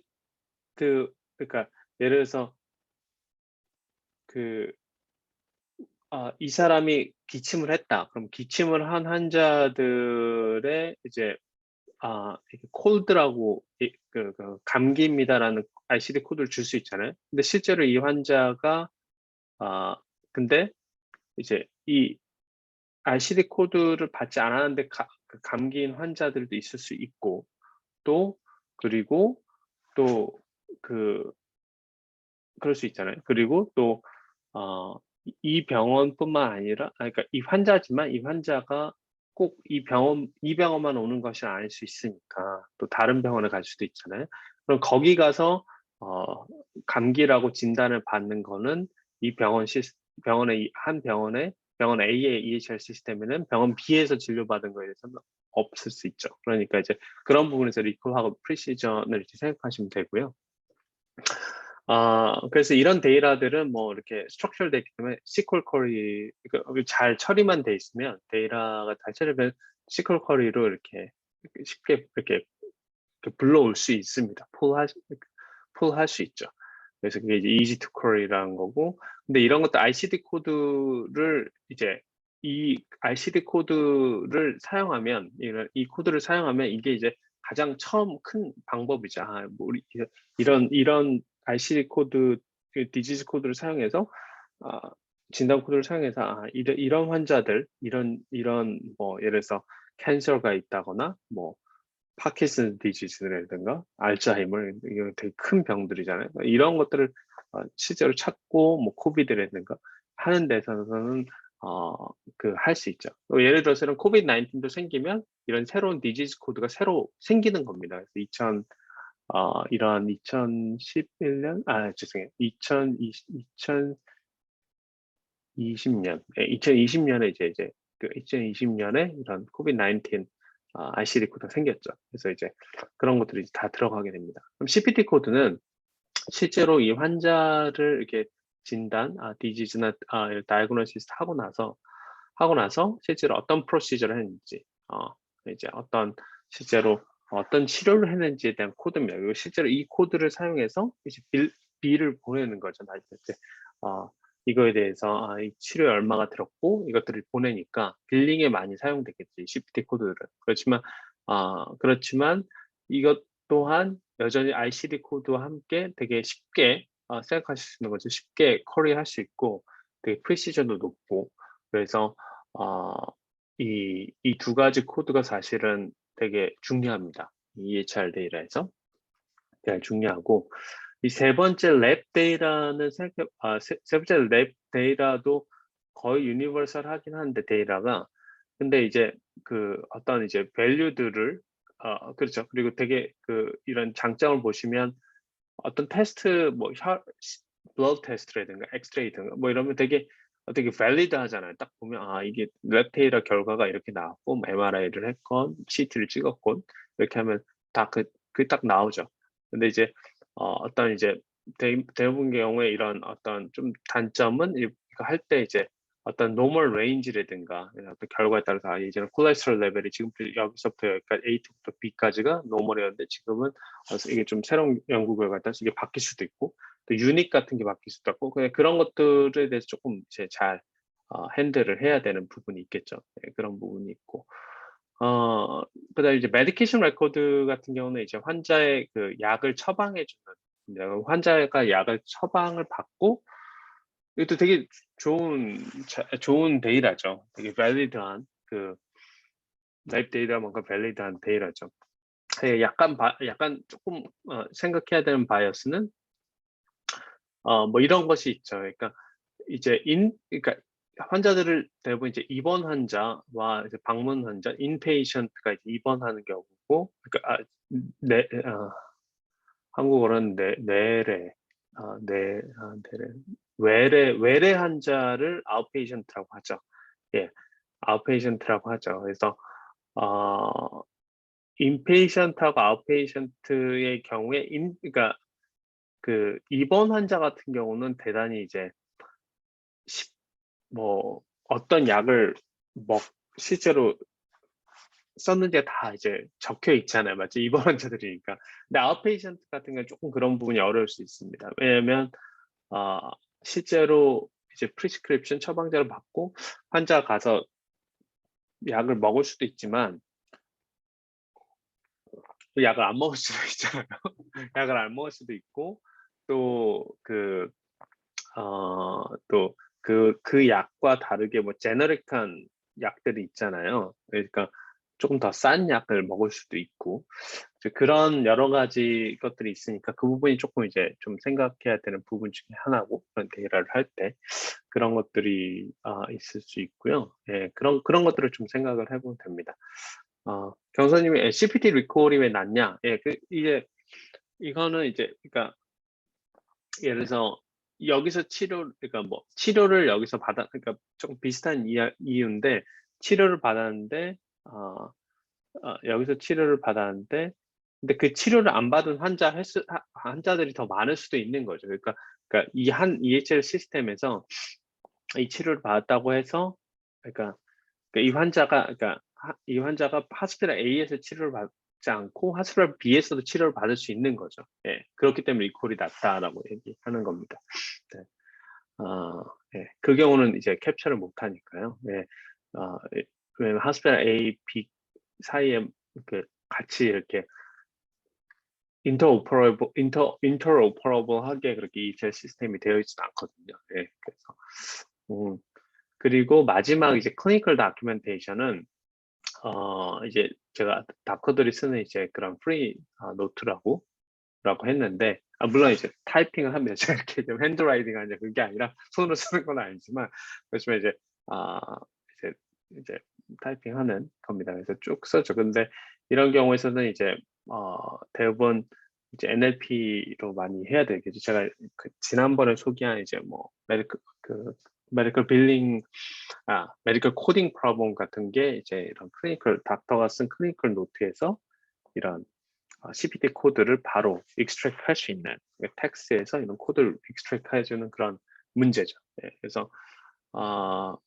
그러니까 예를 들어서 그 이 사람이 기침을 했다. 그럼 기침을 한 환자들의 이제 이렇게 콜드라고 감기입니다라는 ICD 코드를 줄 수 있잖아요. 근데 실제로 이 환자가 근데 이제 이 ICD 코드를 받지 않았는데 그 감기인 환자들도 있을 수 있고 또 그리고 또 그 그럴 수 있잖아요. 그리고 또 이 병원뿐만 아니라 그러니까 이 환자지만 이 환자가 꼭 이 병원만 오는 것이 아닐 수 있으니까 또 다른 병원에 갈 수도 있잖아요. 그럼 거기 가서 감기라고 진단을 받는 거는 이 병원의 병원 A의 EHR 시스템에는 병원 B에서 진료받은 거에 대해서는 없을 수 있죠. 그러니까 이제 그런 부분에서 리콜하고 프리시전을 이렇게 생각하시면 되고요. 그래서 이런 데이터들은 뭐 이렇게 스트럭처를 돼 있기 때문에 SQL 쿼리 그러니까 잘 처리만 돼 있으면 데이터가 잘 처리되면 SQL 쿼리로 이렇게 쉽게 이렇게 불러올 수 있습니다. 풀할 수 있죠. 그래서 그게 이제 easy to query라는 거고 근데 이런 것도 ICD 코드를 이제 이 ICD 코드를 사용하면 이 코드를 사용하면 이게 이제 가장 처음 큰 방법이죠. 뭐 우리 이런 ICD 코드 디지즈 코드를 사용해서 아 진단 코드를 사용해서 이런 환자들 이런 뭐 예를 들어서 캔서가 있다거나 뭐 파킨슨 디지즈라든가 알츠하이머 이거 되게 큰 병들이잖아요. 이런 것들을 실제로 찾고 뭐 코비드라든가 하는 데서는 할 수 있죠. 예를 들어서 이런 코비드 19도 생기면 이런 새로운 디지즈 코드가 새로 생기는 겁니다. 그래서 이런 2011년 죄송해요. 2020년 2020년에 이제 그 2020년에 이런 코비드 19 ICD 코드가 생겼죠. 그래서 이제 그런 것들이 다 들어가게 됩니다. 그럼 CPT 코드는 실제로 이 환자를 이렇게 진단, 디지즈나 다이아그노시스 하고 나서 실제로 어떤 프로시저를 했는지, 이제 실제로 어떤 치료를 했는지에 대한 코드입니다. 그리고 실제로 이 코드를 사용해서 이제 빌을 보내는 거죠. 이제 이거에 대해서 이 치료에 얼마가 들었고 이것들을 보내니까 빌링에 많이 사용되겠지, CPT 코드들은. 그렇지만 이것 또한 여전히 ICD 코드와 함께 되게 쉽게 생각하실 수 있는 거죠. 쉽게 쿼리할 수 있고 되게 프리시전도 높고 그래서 이 두 가지 코드가 사실은 되게 중요합니다. 이 EHR 데이터에서 되게 중요하고 이 세 번째 랩 데이터는 세 번째 랩 데이터도 거의 유니버설하긴 한데 데이터가 근데 이제 그 어떤 이제 밸류들을 그렇죠. 그리고 되게 이런 장점을 보시면 어떤 테스트 뭐 블러드 테스트라든가 엑스레이 등뭐 이러면 되게 valid 하잖아요. 딱 보면 이게 랩 데이터 결과가 이렇게 나왔고 뭐 MRI를 했건 CT를 찍었건 이렇게 하면 다 그게 딱 나오죠. 근데 이제 어떤 이제 대부분 경우에 이런 어떤 좀 단점은 이거 할 때 이제 어떤 노멀 레인지라든가 어떤 결과에 따라서 예전에 콜레스테롤 레벨이 지금 여기서부터 여기까지 A부터 B까지가 노멀이었는데 지금은 이게 좀 새로운 연구 결과에 따라서 이게 바뀔 수도 있고 또 유닛 같은 게 바뀔 수도 있고 그런 것들에 대해서 조금 이제 잘 핸들을 해야 되는 부분이 있겠죠. 네, 그런 부분이 있고 그다음에 이제 메디케이션 레코드 같은 경우는 이제 환자의 그 약을 처방해 주는 환자가 약을 처방을 받고 이것도 되게 좋은 데이터죠. 되게 밸리드한 그 랩 데이터만큼 밸리드한 데이터죠. 예, 약간 조금 생각해야 되는 바이어스는 뭐 이런 것이 있죠. 그러니까 이제 그러니까 환자들을 대부분 이제 입원 환자와 이제 방문 환자, 인페이션트가 이제 입원하는 경우고, 그러니까 한국어로는 내래, 내래, 외래 환자를 아웃페이션트라고 하죠. 예, 아웃페이션트라고 하죠. 그래서 어, 인페이션트하고 아웃페이션트의 경우에 그러니까 그 입원 환자 같은 경우는 대단히 이제 뭐 어떤 약을 실제로 썼는지가 다 이제 적혀 있잖아요. 맞죠? 입원 환자들이니까. 근데 아웃페이션트 같은 경우는 조금 그런 부분이 어려울 수 있습니다. 왜냐면 어, 실제로 이제 프리스크립션 처방전을 받고 환자가 가서 약을 먹을 수도 있지만 또 약을 안 먹을 수도 있잖아요. 약을 안 먹을 수도 있고 또 그 약과 다르게 뭐 제너릭한 약들이 있잖아요. 그러니까 조금 더 싼 약을 먹을 수도 있고 이제 그런 여러 가지 것들이 있으니까 그 부분이 조금 이제 좀 생각해야 되는 부분 중에 하나고 그런 데이터를 할 때 그런 것들이 있을 수 있고요. 예, 그런 것들을 좀 생각을 해보면 됩니다. 경서님이 CPT 리콜이 왜 낮냐? 예, 이거는 이제 그러니까 예를 들어서 여기서 그러니까 뭐 치료를 여기서 그러니까 조금 비슷한 이유인데 치료를 받았는데 여기서 치료를 받았는데 근데 그 치료를 안 받은 환자들이 더 많을 수도 있는 거죠. 그러니까 이 EHR 시스템에서 이 치료를 받았다고 해서 그러니까 이 환자가 하스피tal A에서 치료를 받지 않고 하스피tal B에서도 치료를 받을 수 있는 거죠. 예, 그렇기 때문에 리콜이 낮다라고 얘기하는 겁니다. 네. 예, 그 경우는 이제 캡처를 못 하니까요. 예, 왜냐면 하스피tal A, B 사이에 이렇게 같이 이렇게 인터오퍼러블하게 그렇게 ETL 시스템이 되어 있지는 않거든요. 예, 그래서 그리고 마지막 이제 클리니컬 다큐멘테이션은 이제 제가 닥터들이 쓰는 이제 그런 프리 노트라고 했는데 물론 이제 타이핑을 하면 제가 이렇게 좀 핸드라이팅 하냐 그게 아니라 손으로 쓰는 건 아니지만 그렇지만 이제 아 이제 타이핑하는 겁니다. 그래서 쭉 써죠. 근데 이런 경우에서는 이제 대부분 이제 NLP로 많이 해야 되겠죠. 제가 지난번에 소개한 이제 뭐 메디컬 빌링 메디컬 코딩 프로블럼 같은 게 이제 이런 닥터가 쓴 클리니컬 노트에서 이런 CPT 코드를 바로 익스트랙트 할 수 있는 텍스트에서 이런 코드를 익스트랙트 해주는 그런 문제죠. 네, 그래서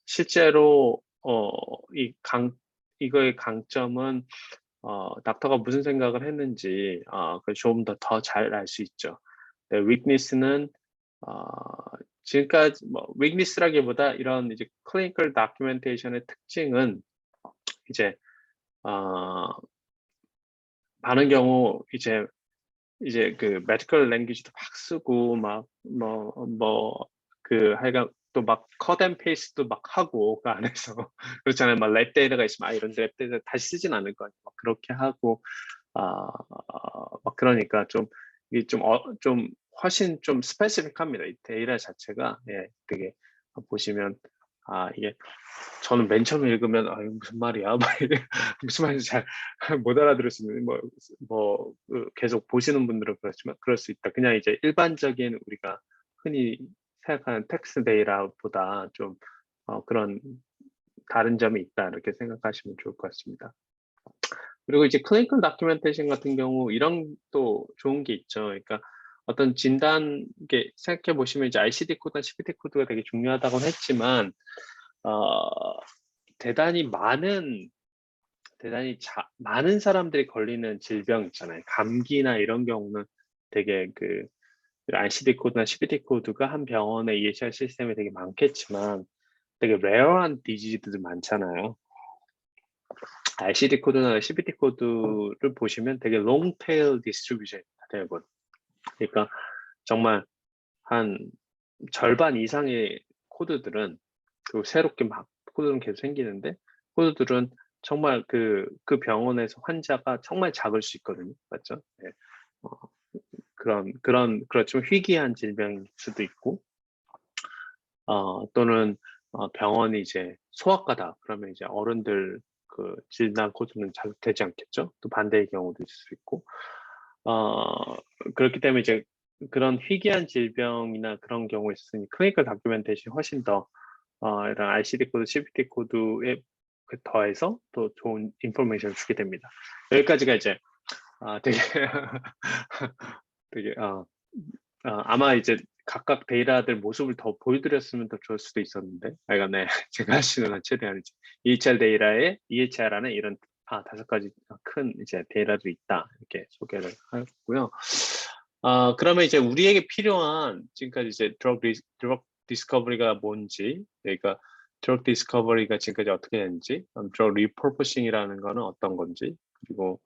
실제로 이거의 강점은 닥터가 무슨 생각을 했는지 좀 더 잘 알 수 있죠. 네, weakness는 지금까지 뭐 weakness라기보다 이런 이제 클리니컬 다큐멘테이션의 특징은 이제 많은 경우 이제 그 메디컬 랭귀지도 막 쓰고 막 하여간 또 막 컷 앤 페이스트도 막 하고 그 안에서 그렇잖아요. 막 랩 데이터가 있으면 이런 랩 데이터 다시 쓰진 않을 거 아니에요. 막 그렇게 하고 막 그러니까 이게 좀 훨씬 좀 스페시픽합니다. 이 데이터 자체가 예, 되게 보시면 이게 저는 맨 처음에 읽으면 이거 무슨 말이야? 막 무슨 말인지 잘 못 알아들었으면 계속 보시는 분들은 그렇지만 그럴 수 있다. 그냥 이제 일반적인 우리가 흔히 생각하는 텍스트 데이터보다 좀 그런 다른 점이 있다 이렇게 생각하시면 좋을 것 같습니다. 그리고 이제 클리니컬 다큐멘테이션 같은 경우 이런 또 좋은 게 있죠. 그러니까 어떤 진단 게 생각해 보시면 이제 ICD 코드나 CPT 코드가 되게 중요하다고 했지만 대단히 많은 사람들이 걸리는 질병 있잖아요. 감기나 이런 경우는 되게 그 ICD 코드나 CPT 코드가 한 병원의 EHR 시스템에 되게 많겠지만 되게 레어한 디지즈들 많잖아요. ICD 코드나 CPT 코드를 보시면 되게 long tail distribution입니다. 대부분. 그러니까 정말 한 절반 이상의 코드들은 그리고 새롭게 막 코드는 계속 생기는데 코드들은 정말 그 병원에서 환자가 정말 작을 수 있거든요. 맞죠? 네. 그렇지만 희귀한 질병일 수도 있고 또는 병원이 이제 소아과다 그러면 이제 어른들 그 진단 코드는 잘 되지 않겠죠? 또 반대의 경우도 있을 수 있고 그렇기 때문에 이제 그런 희귀한 질병이나 그런 경우에 있으니 클리니컬 다큐멘테이션이 훨씬 더 이런 ICD 코드, CPT 코드에 더해서 또 좋은 인포메이션을 주게 됩니다. 여기까지가 이제 되게 되게 아마 이제 각각 데이터들 모습을 더 보여드렸으면 더 좋을 수도 있었는데 네 제가 할 수 있는 한 최대한 이제 EHR 데이터에 EHR 안에 이런 5가지 큰 이제 데이터들이 있다 이렇게 소개를 하였고요. 그러면 이제 우리에게 필요한 지금까지 이제 드러그 디스커버리가 뭔지 그러니까 드러그 디스커버리가 지금까지 어떻게 됐는지 드러그 리퍼포싱이라는 거는 어떤 건지 그리고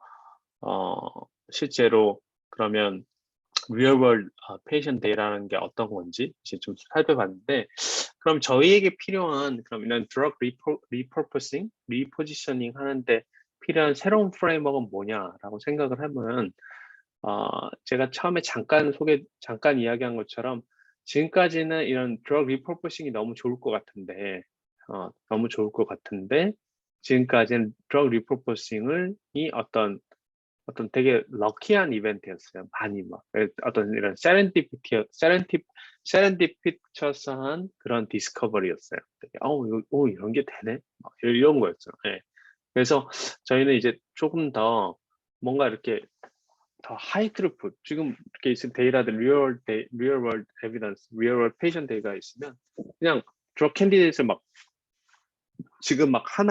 실제로 그러면 real world patient data라는 게 어떤 건지 이제 좀 살펴봤는데 그럼 저희에게 필요한 그럼 이런 drug repurposing, repositioning 하는데 필요한 새로운 프레임워크는 뭐냐라고 생각을 하면 제가 처음에 잠깐 이야기한 것처럼 지금까지는 이런 drug repurposing이 너무 좋을 것 같은데 지금까지는 drug repurposing이 어떤 되게 럭키한 이벤트였어요. 많이 어떤 이런 세렌디피처스한 그런 디스커버리였어요. 되게, 이런 게 되네. 이런 거였죠. 네. 그래서 저희는 이제 조금 더 뭔가 이렇게 더 하이 트루풋 지금 이렇게 있는 데이터들 리얼 월드 에비던스, 리얼 월드 페이션 데이터가 있으면 그냥 드럭 캔디데이트를 지금 한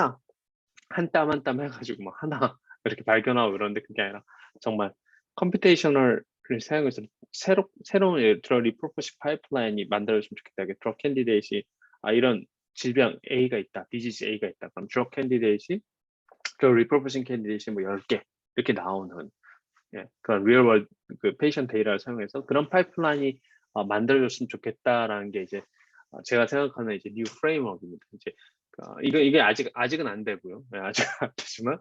땀 한 땀 해가지고 하나 이렇게 발견하고 그러는데 그게 아니라 정말 컴퓨테이셔널을 사용해서 새로운 드럭 리퍼포싱 파이프라인이 만들어졌으면 좋겠다. 드럭 캔디데이트이 이런 질병 A가 있다, 디지즈 A가 있다. 그럼 드럭 캔디데이트이 드럭 리퍼포싱 캔디데이트이 10개 이렇게 나오는 그런 리얼월드 그 페이션 데이터를 사용해서 그런 파이프라인이 만들어졌으면 좋겠다라는 게 이제 제가 생각하는 이제 뉴 프레임워크입니다. 이제 이게 아직은 안 되고요. 아직 안 되지만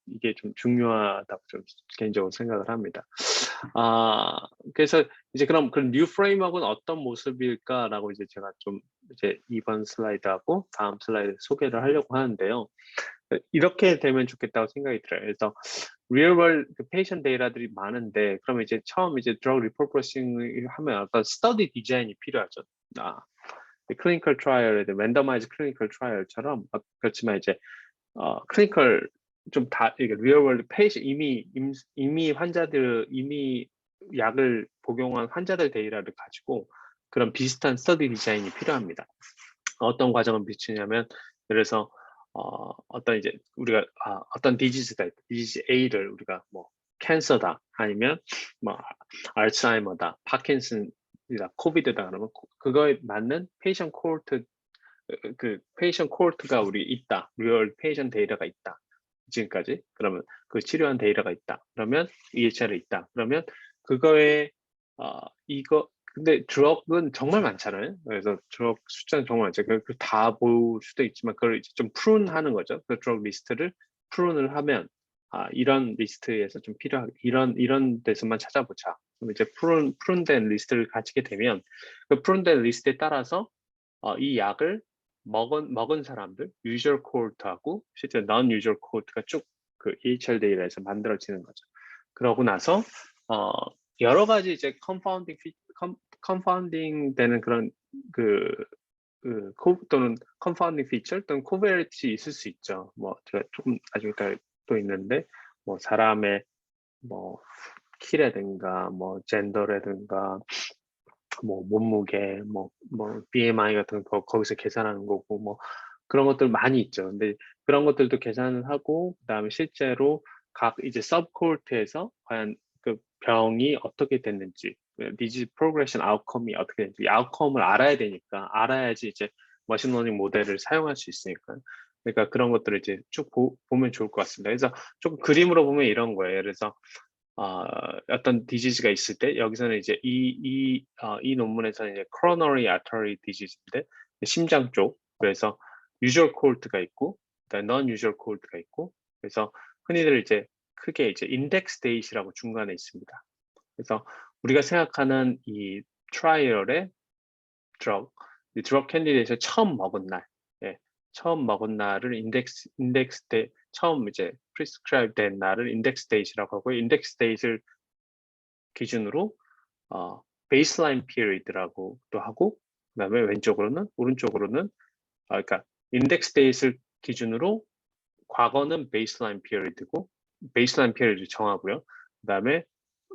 이게 좀 중요하다고 좀 개인적으로 생각을 합니다. 그래서 이제 그럼 그 뉴 프레임워크는 어떤 모습일까라고 이제 제가 좀 이제 이번 슬라이드하고 다음 슬라이드 소개를 하려고 하는데요. 이렇게 되면 좋겠다고 생각이 들어요. 그래서 리얼월드 페이션 데이터들이 많은데 그러면 이제 처음 이제 드럭 리퍼포싱을 하면 어떤 스터디 디자인이 필요하죠. 클리니컬 트라이얼에 랜더마이즈 클리니컬 트라이얼처럼 그렇지만 이제 클리니컬 이게 리얼월드 페이션 이미 약을 복용한 환자들 데이터를 가지고 그런 비슷한 스터디 디자인이 필요합니다. 어떤 과정을 비추냐면 예를 들어서 어떤 이제 우리가 어떤 디지즈가 있다. 디지즈 A를 우리가 캔서다 아니면 알츠하이머다, 파킨슨이다, 코비드다 그러면 그거에 맞는 페이션 코호트 그 페이션 코호트가 우리 있다. 리얼 페이션 데이터가 있다. 지금까지 그러면 그 치료한 데이터가 있다. 그러면 EHR이 있다. 그러면 그거에 근데 드럭은 정말 많잖아요. 그래서 드럭 숫자는 정말 많죠. 다 볼 수도 있지만 그걸 이제 좀 프룬하는 거죠. 그 드럭 리스트를 프룬을 하면 이런 리스트에서 좀 필요한 이런 데서만 찾아보자. 그럼 이제 푸른된 리스트를 가지게 되면 그 푸른된 리스트에 따라서 이 약을 먹은 사람들, 유저 코호르트하고 실제 non 유저 코호르트가 쭉 그 EHR 데이터에서 만들어지는 거죠. 그러고 나서 여러 가지 이제 컨파운딩 되는 그런 또는 컨파운딩 피처 또는 코베리티 있을 수 있죠. 뭐 제가 조금 나중에 또 있는데 뭐 사람의 뭐 키라든가 뭐 젠더라든가 뭐 몸무게 뭐 BMI 같은 거 거기서 계산하는 거고 뭐 그런 것들 많이 있죠. 근데 그런 것들도 계산을 하고 그다음에 실제로 각 이제 서브코르트에서 과연 그 병이 어떻게 됐는지 디지즈 프로그레션 아웃컴이 어떻게 됐는지 아웃컴을 알아야 되니까 알아야지 이제 머신러닝 모델을 사용할 수 있으니까 그러니까 그런 것들을 이제 쭉 보면 좋을 것 같습니다. 그래서 조금 그림으로 보면 이런 거예요. 그래서 어떤 디지즈가 있을 때 여기서는 이제 이 논문에서는 이제 coronary artery disease인데 심장 쪽 그래서 usual cohort가 있고 non usual cohort가 있고 그래서 흔히들 이제 크게 이제 index date이라고 중간에 있습니다. 그래서 우리가 생각하는 이 트라이얼의 드럭 캔디데이트를 처음 먹은 날, 예, 처음 먹은 날을 인덱스 때 처음 이제 프리스크라이브 된 날을 인덱스 데이트라고 하고 인덱스 데이트를 기준으로 베이스라인 피리드라고도 하고 그다음에 오른쪽으로는 그러니까 인덱스 데이트를 기준으로 과거는 베이스라인 피리드고 베이스라인 피리드 정하고요. 그다음에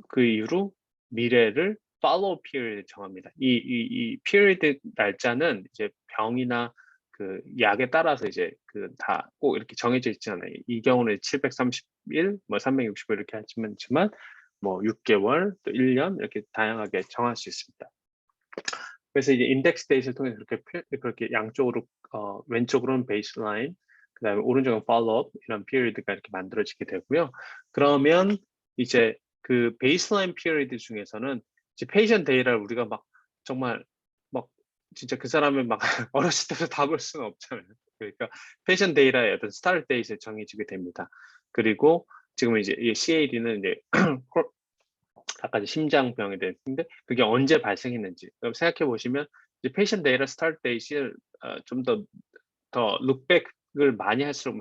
그 이후로 미래를 follow period 정합니다. 이 period 날짜는 이제 병이나 그 약에 따라서 이제 그 다 꼭 이렇게 정해져 있지 않아요. 이 경우는 730일, 뭐 365일 이렇게 하지만 뭐 6개월, 또 1년 이렇게 다양하게 정할 수 있습니다. 그래서 이제 인덱스 데이터를 통해서 그렇게 양쪽으로 왼쪽으로는 베이스라인, 그다음에 오른쪽은 팔로우업 이런 피리드가 이렇게 만들어지게 되고요. 그러면 이제 그 베이스라인 피리드 중에서는 이제 페이션 데이터를 우리가 막 정말 막 진짜 그 사람을 막 어렸을 때부터 다 볼 수는 없잖아요. 그러니까 페이션 데이터의 어떤 스타트 데이트에 정해지게 됩니다. 그리고 지금 이제 이 CAD는 이제 아까 이제 심장병에 대했는데 그게 언제 발생했는지 그럼 생각해 보시면 이제 페이션 데이터 스타트 데이트를 좀 더 룩백을 많이 할수록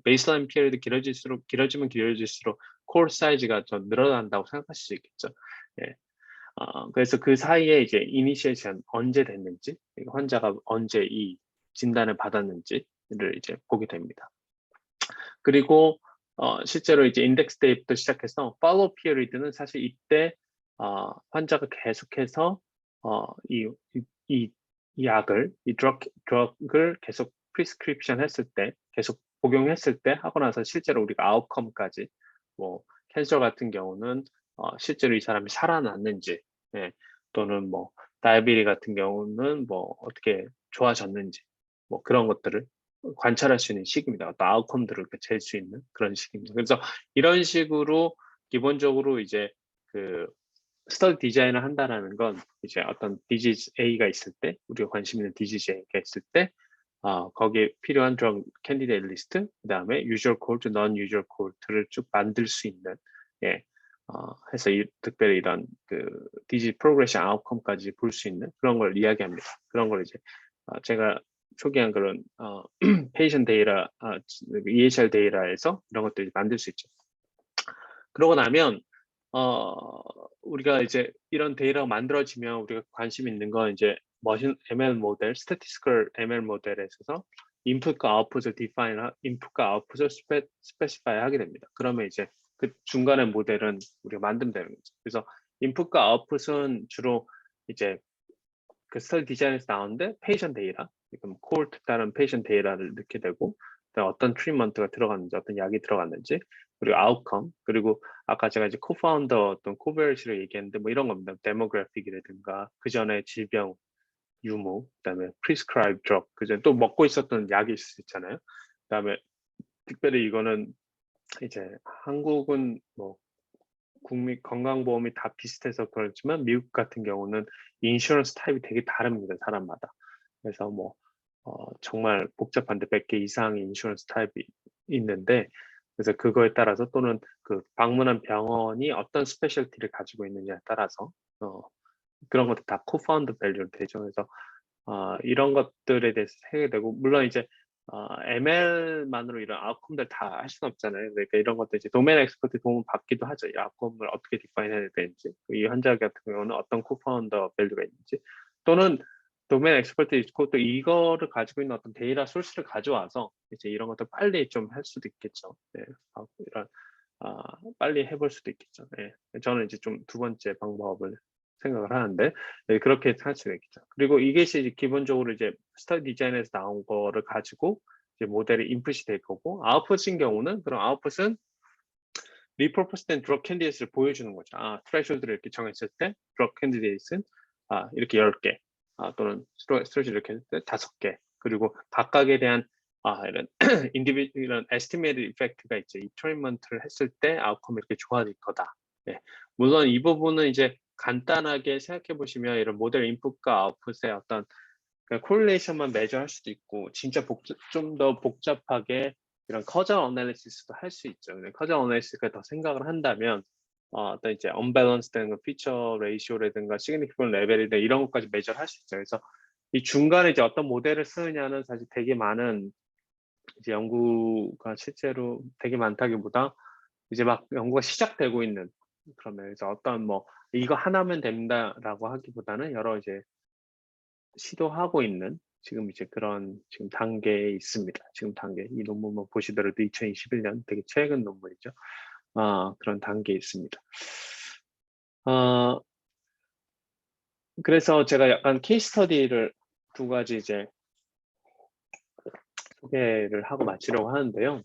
베이스라인 피리드 길어지면 길어질수록 콜 사이즈가 더 늘어난다고 생각하실 수 있겠죠. 예. 그래서 그 사이에 이제 이니시에이션 언제 됐는지 환자가 언제 이 진단을 받았는지를 이제 보게 됩니다. 그리고 실제로 이제 인덱스 데이부터 시작해서 팔로우 피리드는 사실 이때 환자가 계속해서 이 약을 이 드럭을 계속 프리스크립션 했을 때 계속 복용했을 때 하고 나서 실제로 우리가 아웃컴까지 뭐 캔서 같은 경우는 실제로 이 사람이 살아났는지 예, 또는 뭐 다이아비리 같은 경우는 뭐 어떻게 좋아졌는지 뭐 그런 것들을 관찰할 수 있는 시기입니다. 어떤 아웃컴들을 잴 수 있는 그런 시기입니다. 그래서 이런 식으로 기본적으로 이제 그 스터디 디자인을 한다라는 건 이제 어떤 디지즈 A가 있을 때 우리가 관심 있는 디지즈 A가 있을 때 거기에 필요한 드럭 캔디데이트 리스트 그다음에 유저 코호르트, non 유저 코호르트를 쭉 만들 수 있는 예. 해서 특별히 이런 그 디지즈 프로그레션 아웃컴까지 볼 수 있는 그런 걸 이야기합니다. 그런 걸 이제 제가 소개한 그런 페이션 데이터, EHR 데이터에서 이런 것들을 만들 수 있죠. 그러고 나면 우리가 이제 이런 데이터가 만들어지면 우리가 관심 있는 건 이제 머신 ML 모델, statistical ML 모델에 있어서 인풋과 아웃풋을 인풋과 아웃풋을 스페시파이 하게 됩니다. 그러면 이제 그 중간의 모델은 우리가 만들면 되는 거죠. 그래서 인풋과 아웃풋은 주로 이제 그 스터디 디자인에서 나오는데 페이션 데이터, 그럼 코홀트 따른 페이션 데이터를 넣게 되고 어떤 트리트먼트가 들어갔는지 어떤 약이 들어갔는지 그리고 아웃컴 그리고 아까 제가 이제 코파운더 어떤 코베르시를 얘기했는데 뭐 이런 겁니다. 데모그래픽이라든가 그 전에 질병 유무 그다음에 프리스크라이브 드럭 그전에 또 먹고 있었던 약이 있을 수 있잖아요. 그다음에 특별히 이거는 이제 한국은 뭐 국민 건강보험이 다 비슷해서 그렇지만 미국 같은 경우는 인슈런스 타입이 되게 다릅니다. 사람마다. 그래서 뭐 정말 복잡한데 100개 이상의 인슈런스 타입이 있는데 그래서 그거에 따라서 또는 그 방문한 병원이 어떤 스페셜티를 가지고 있느냐에 따라서 그런 것도 다 코파운드 밸류로 되죠. 그래서 이런 것들에 대해서 해야 되고, 물론 이제 ML만으로 이런 아웃컴들 다 할 수는 없잖아요. 그러니까 이런 것도 이제 도메인 엑스퍼트 도움을 받기도 하죠. 이 아웃컴을 어떻게 디파인 해야 되는지, 이 환자 같은 경우는 어떤 코파운더 밸류가 있는지, 또는 도메인 엑스퍼트 있고 또 이거를 가지고 있는 어떤 데이터 소스를 가져와서 이제 이런 것도 빨리 좀 할 수도 있겠죠. 네, 이런 빨리 해볼 수도 있겠죠. 네. 저는 이제 좀 두 번째 방법을 생각을 하는데, 네, 그렇게 할 수가 있겠죠. 그리고 이게 이제 기본적으로 이제 스터디 디자인에서 나온 거를 가지고 이제 모델이 인풋이 될 거고, 아웃풋인 경우는 그럼 아웃풋은 리퍼포스 된 드럭 캔디데이트를 보여주는 거죠. 트레셔홀드를 이렇게 정했을 때 드럭 캔디데이트는 이렇게 10개, 또는 스트레스 이렇게 했을 때 5개, 그리고 각각에 대한 이런 이런 에스티메이트 이펙트가 있죠. 이 트리트먼트를 했을 때 아웃컴이 이렇게 좋아질 거다. 네. 물론 이 부분은 이제 간단하게 생각해 보시면 이런 모델 인풋과 아웃풋의 어떤 콜레이션만 매저할 수도 있고, 진짜 좀 더 복잡하게 이런 커저 어널리시스도 할 수 있죠. 근데 커저 어널리시스가 더 생각을 한다면 어떤 이제 언밸런스 되는 피처 레이시오라든가 시그니피컨 레벨이나 이런 것까지 매저할 수 있죠. 그래서 이 중간에 이제 어떤 모델을 쓰느냐는 사실 되게 많은 이제 연구가 실제로 되게 많다기보다 이제 막 연구가 시작되고 있는 그런 면에서 어떤 뭐 이거 하나면 된다라고 하기보다는 여러 이제 시도하고 있는 지금 이제 그런 지금 단계에 있습니다. 지금 단계. 이 논문만 보시더라도 2021년 되게 최근 논문이죠. 그런 단계에 있습니다. 그래서 제가 약간 케이스 스터디를 두 가지 이제 소개를 하고 마치려고 하는데요.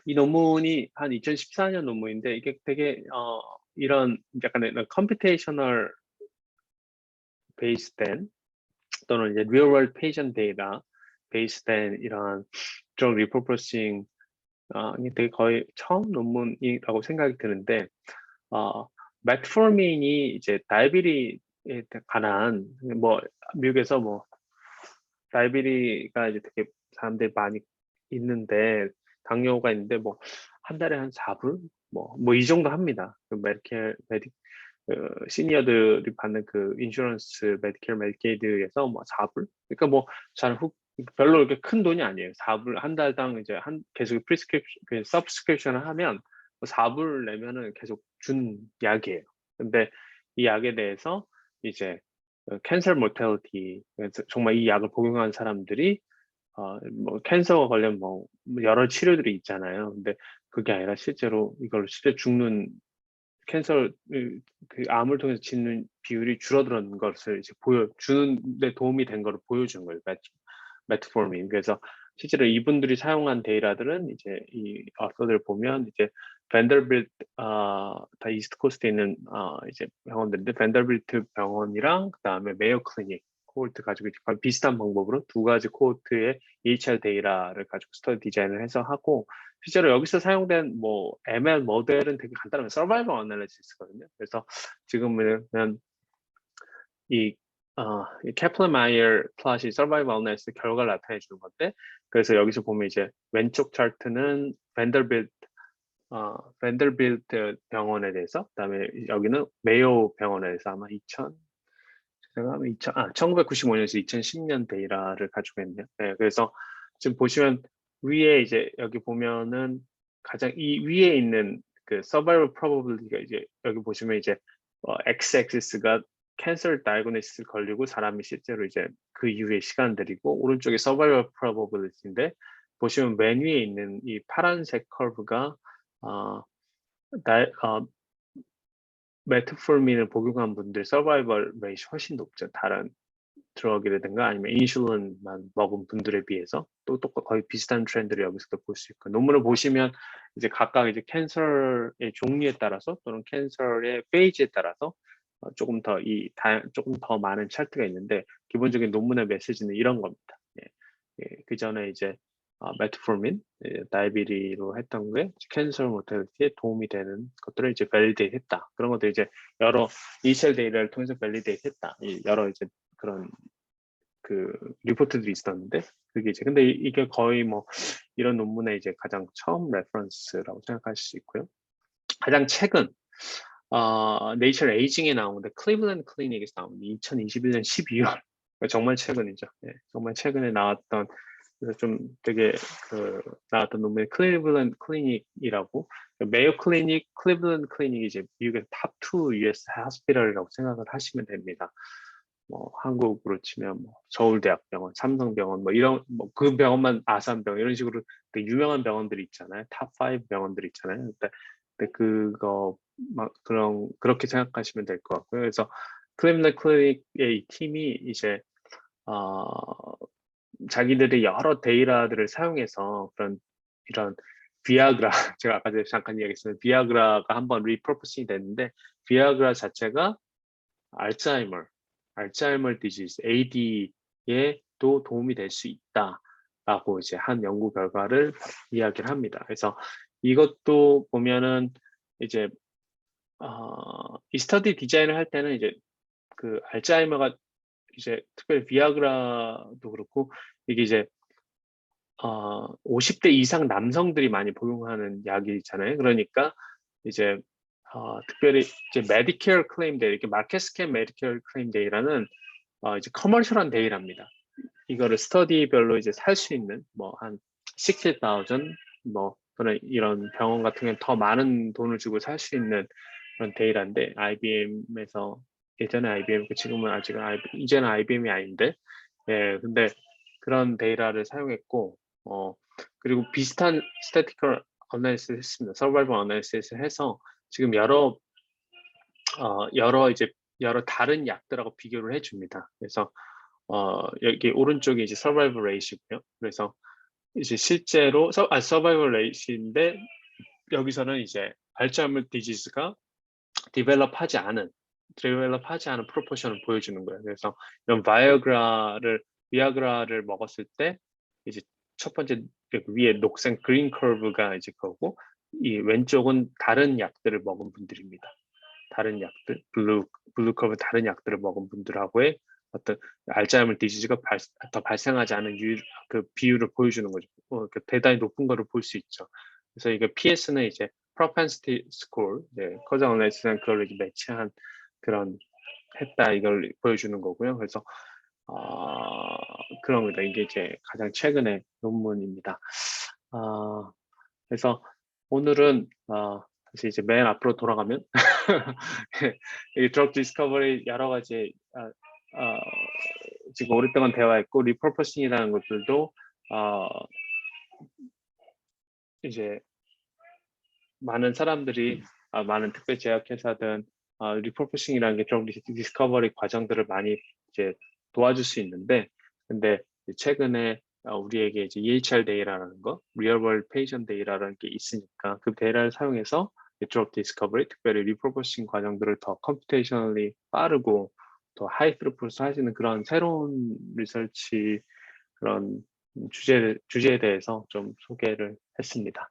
이 논문이 한 2014년 논문인데 이게 되게 이런 약간 컴퓨테이셔널 베이스된 또는 이제 real world patient data 베이스된 이런 drug repurposing 이게 되게 거의 처음 논문이라고 생각이 드는데 메트포르민이 이제 다이비리에 관한 뭐 미국에서 뭐 다이비리가 이제 되게 사람들이 많이 있는데 당뇨가 있는데 뭐 한 달에 한 4불 뭐 이 정도 합니다. 그 시니어들이 받는 그 인슈런스 메디케어 메디케이드에서 뭐 4불, 그러니까 뭐 잘 별로 이렇게 큰 돈이 아니에요. 4불 한 달당 이제 계속 프리스크립션 서브스크립션을 하면 4불 내면은 계속 준 약이에요. 근데 이 약에 대해서 이제 캔서 모텔리티, 정말 이 약을 복용한 사람들이 뭐 캔서가 관련 뭐 여러 치료들이 있잖아요. 근데 그게 아니라 실제로 이걸 실제 죽는 캔서 그 암을 통해서 짓는 비율이 줄어드는 것을 이제 보여주는 데 도움이 된 거를 보여준 거예요. 메트포르민. 그래서 실제로 이분들이 사용한 데이터들은 이제 이 어서들 보면 이제 밴더빌트 다 이스트 코스트에 있는 이제 병원들인데 밴더빌트 병원이랑 그다음에 메이오 클리닉 코호트 가지고 거의 비슷한 방법으로 두 가지 코호트의 EHR 데이터를 가지고 스터디 디자인을 해서 하고, 실제로 여기서 사용된 뭐 ML 모델은 되게 간단한 서바이벌 어널리시스거든요. 그래서 지금은 이 케플러 마이어 플롯이 서바이벌 어널리시스 결과를 나타내 주는 건데, 그래서 여기서 보면 이제 왼쪽 차트는 밴더빌트 병원에 대해서, 그다음에 여기는 메이오 병원에 대해서 아마 1995년에서 2010년 데이터를 가지고 있네요. 네, 그래서 지금 보시면 위에 이제 여기 보면은 가장 이 위에 있는 그 survival probability가 이제 여기 보시면 이제 x-axis가 캔서 다이그노시스 걸리고 사람이 실제로 이제 그 이후의 시간들이고, 오른쪽에 survival probability인데 보시면 맨 위에 있는 이 파란색 커브가 메트포르민을 복용한 분들 서바이벌 레이시 훨씬 높죠. 다른 드럭이라든가 아니면 인슐린만 먹은 분들에 비해서 또 거의 비슷한 트렌드를 여기서도 볼 수 있고, 논문을 보시면 이제 각각 이제 캔서의 종류에 따라서 또는 캔서의 페이지에 따라서 조금 더 많은 차트가 있는데, 기본적인 논문의 메시지는 이런 겁니다. 그 전에 이제 메트포르민, 다이비리로 했던 게 캔서 모텔리티에 도움이 되는 것들을 이제 밸리데이트 했다. 그런 것들 이제 여러 이셀 데이터를 통해서 밸리데이트 했다. 여러 이제 그런 그 리포트들이 있었는데, 그게 이제 근데 이게 거의 뭐 이런 논문의 이제 가장 처음 레퍼런스라고 생각할 수 있고요. 가장 최근 네이처 에이징에 나오는데 클리블랜드 클리닉에서 나온 2021년 12월 정말 최근이죠. 네, 정말 최근에 나왔던 그래서 좀 되게 나왔던 논문이 클리블랜드 클리닉이라고 메이오 클리닉, 클리블랜드 클리닉이 이제 미국의 탑2 US 하스피럴이라고 생각을 하시면 됩니다. 뭐 한국으로 치면 뭐 서울대학병원, 삼성병원 뭐 이런 뭐 그 병원만 아산병원 이런 식으로 되게 유명한 병원들이 있잖아요. 탑5 병원들이 있잖아요. 근데 그거 막 그렇게 생각하시면 될 것 같고요. 그래서 클리블랜드 클리닉의 이 팀이 이제 어, 자기들의 여러 데이터들을 사용해서 이런 비아그라 제가 아까 전에 잠깐 이야기했었는데 비아그라가 한번 리퍼포싱이 됐는데 비아그라 자체가 알츠하이머 디지즈 AD에 또 도움이 될 수 있다라고 이제 한 연구 결과를 이야기를 합니다. 그래서 이것도 보면은 이제 이 스터디 디자인을 할 때는 이제 그 알츠하이머가 이제 특별히 비아그라도 그렇고 이게 이제 50대 이상 남성들이 많이 복용하는 약이잖아요. 그러니까 이제 특별히 이제 메디케어 클레임 데이, 이렇게 마켓 스캔 메디케어 클레임 데이라는 이제 커머셜한 데이랍니다. 이거를 스터디별로 이제 살 수 있는 뭐 한 60,000, 뭐 또는 이런 병원 같은 경우는 더 많은 돈을 주고 살 수 있는 그런 데이라인데 IBM에서 예전에 IBM 지금은 아직은 이제는 IBM이 아닌데 근데 그런 데이터를 사용했고 그리고 비슷한 스태티컬 어널리시스 했습니다. 서바이벌 어널리시스 해서 지금 여러 다른 약들하고 비교를 해줍니다. 그래서 여기 오른쪽이 이제 서바이벌 레이시고요. 그래서 이제 실제로 서바이벌 레이시인데 여기서는 이제 알츠하이머 디지즈가 디벨롭하지 않은 프로포션을 보여주는 거예요. 그래서 이런 비아그라를 먹었을 때 이제 첫 번째 위에 녹색 그린 커브가 이제 그거고 이 왼쪽은 다른 약들을 먹은 분들입니다. 다른 약들 블루 커브 다른 약들을 먹은 분들하고의 어떤 알츠하이머 디지즈가 더 발생하지 않은 그 비율을 보여주는 거죠. 대단히 높은 거를 볼 수 있죠. 그래서 이게 PS는 이제 propensity score, 커저 어널리시스랑 그걸 이제 매치한 했다 이걸 보여주는 거고요. 그래서 그런 겁니다. 이게 이제 가장 최근의 논문입니다. 그래서 오늘은 다시 이제 맨 앞으로 돌아가면 이 드럭 디스커버리 여러 가지 지금 오랫동안 대화했고 리퍼포싱이라는 것들도 이제 많은 사람들이 많은 특별 제약회사든 리퍼포싱이라는 게 드럭 디스커버리 과정들을 많이 이제 도와줄 수 있는데 근데 최근에 우리에게 이제 EHR 데이터라는 거, Real World Patient 데이터라는 게 있으니까 그 데이터를 사용해서 드럭 디스커버리, 특별히 리퍼포싱 과정들을 더 컴퓨테이셔널리 빠르고 더 하이 스루풋을 하시는 그런 새로운 리서치 그런 주제에 대해서 좀 소개를 했습니다.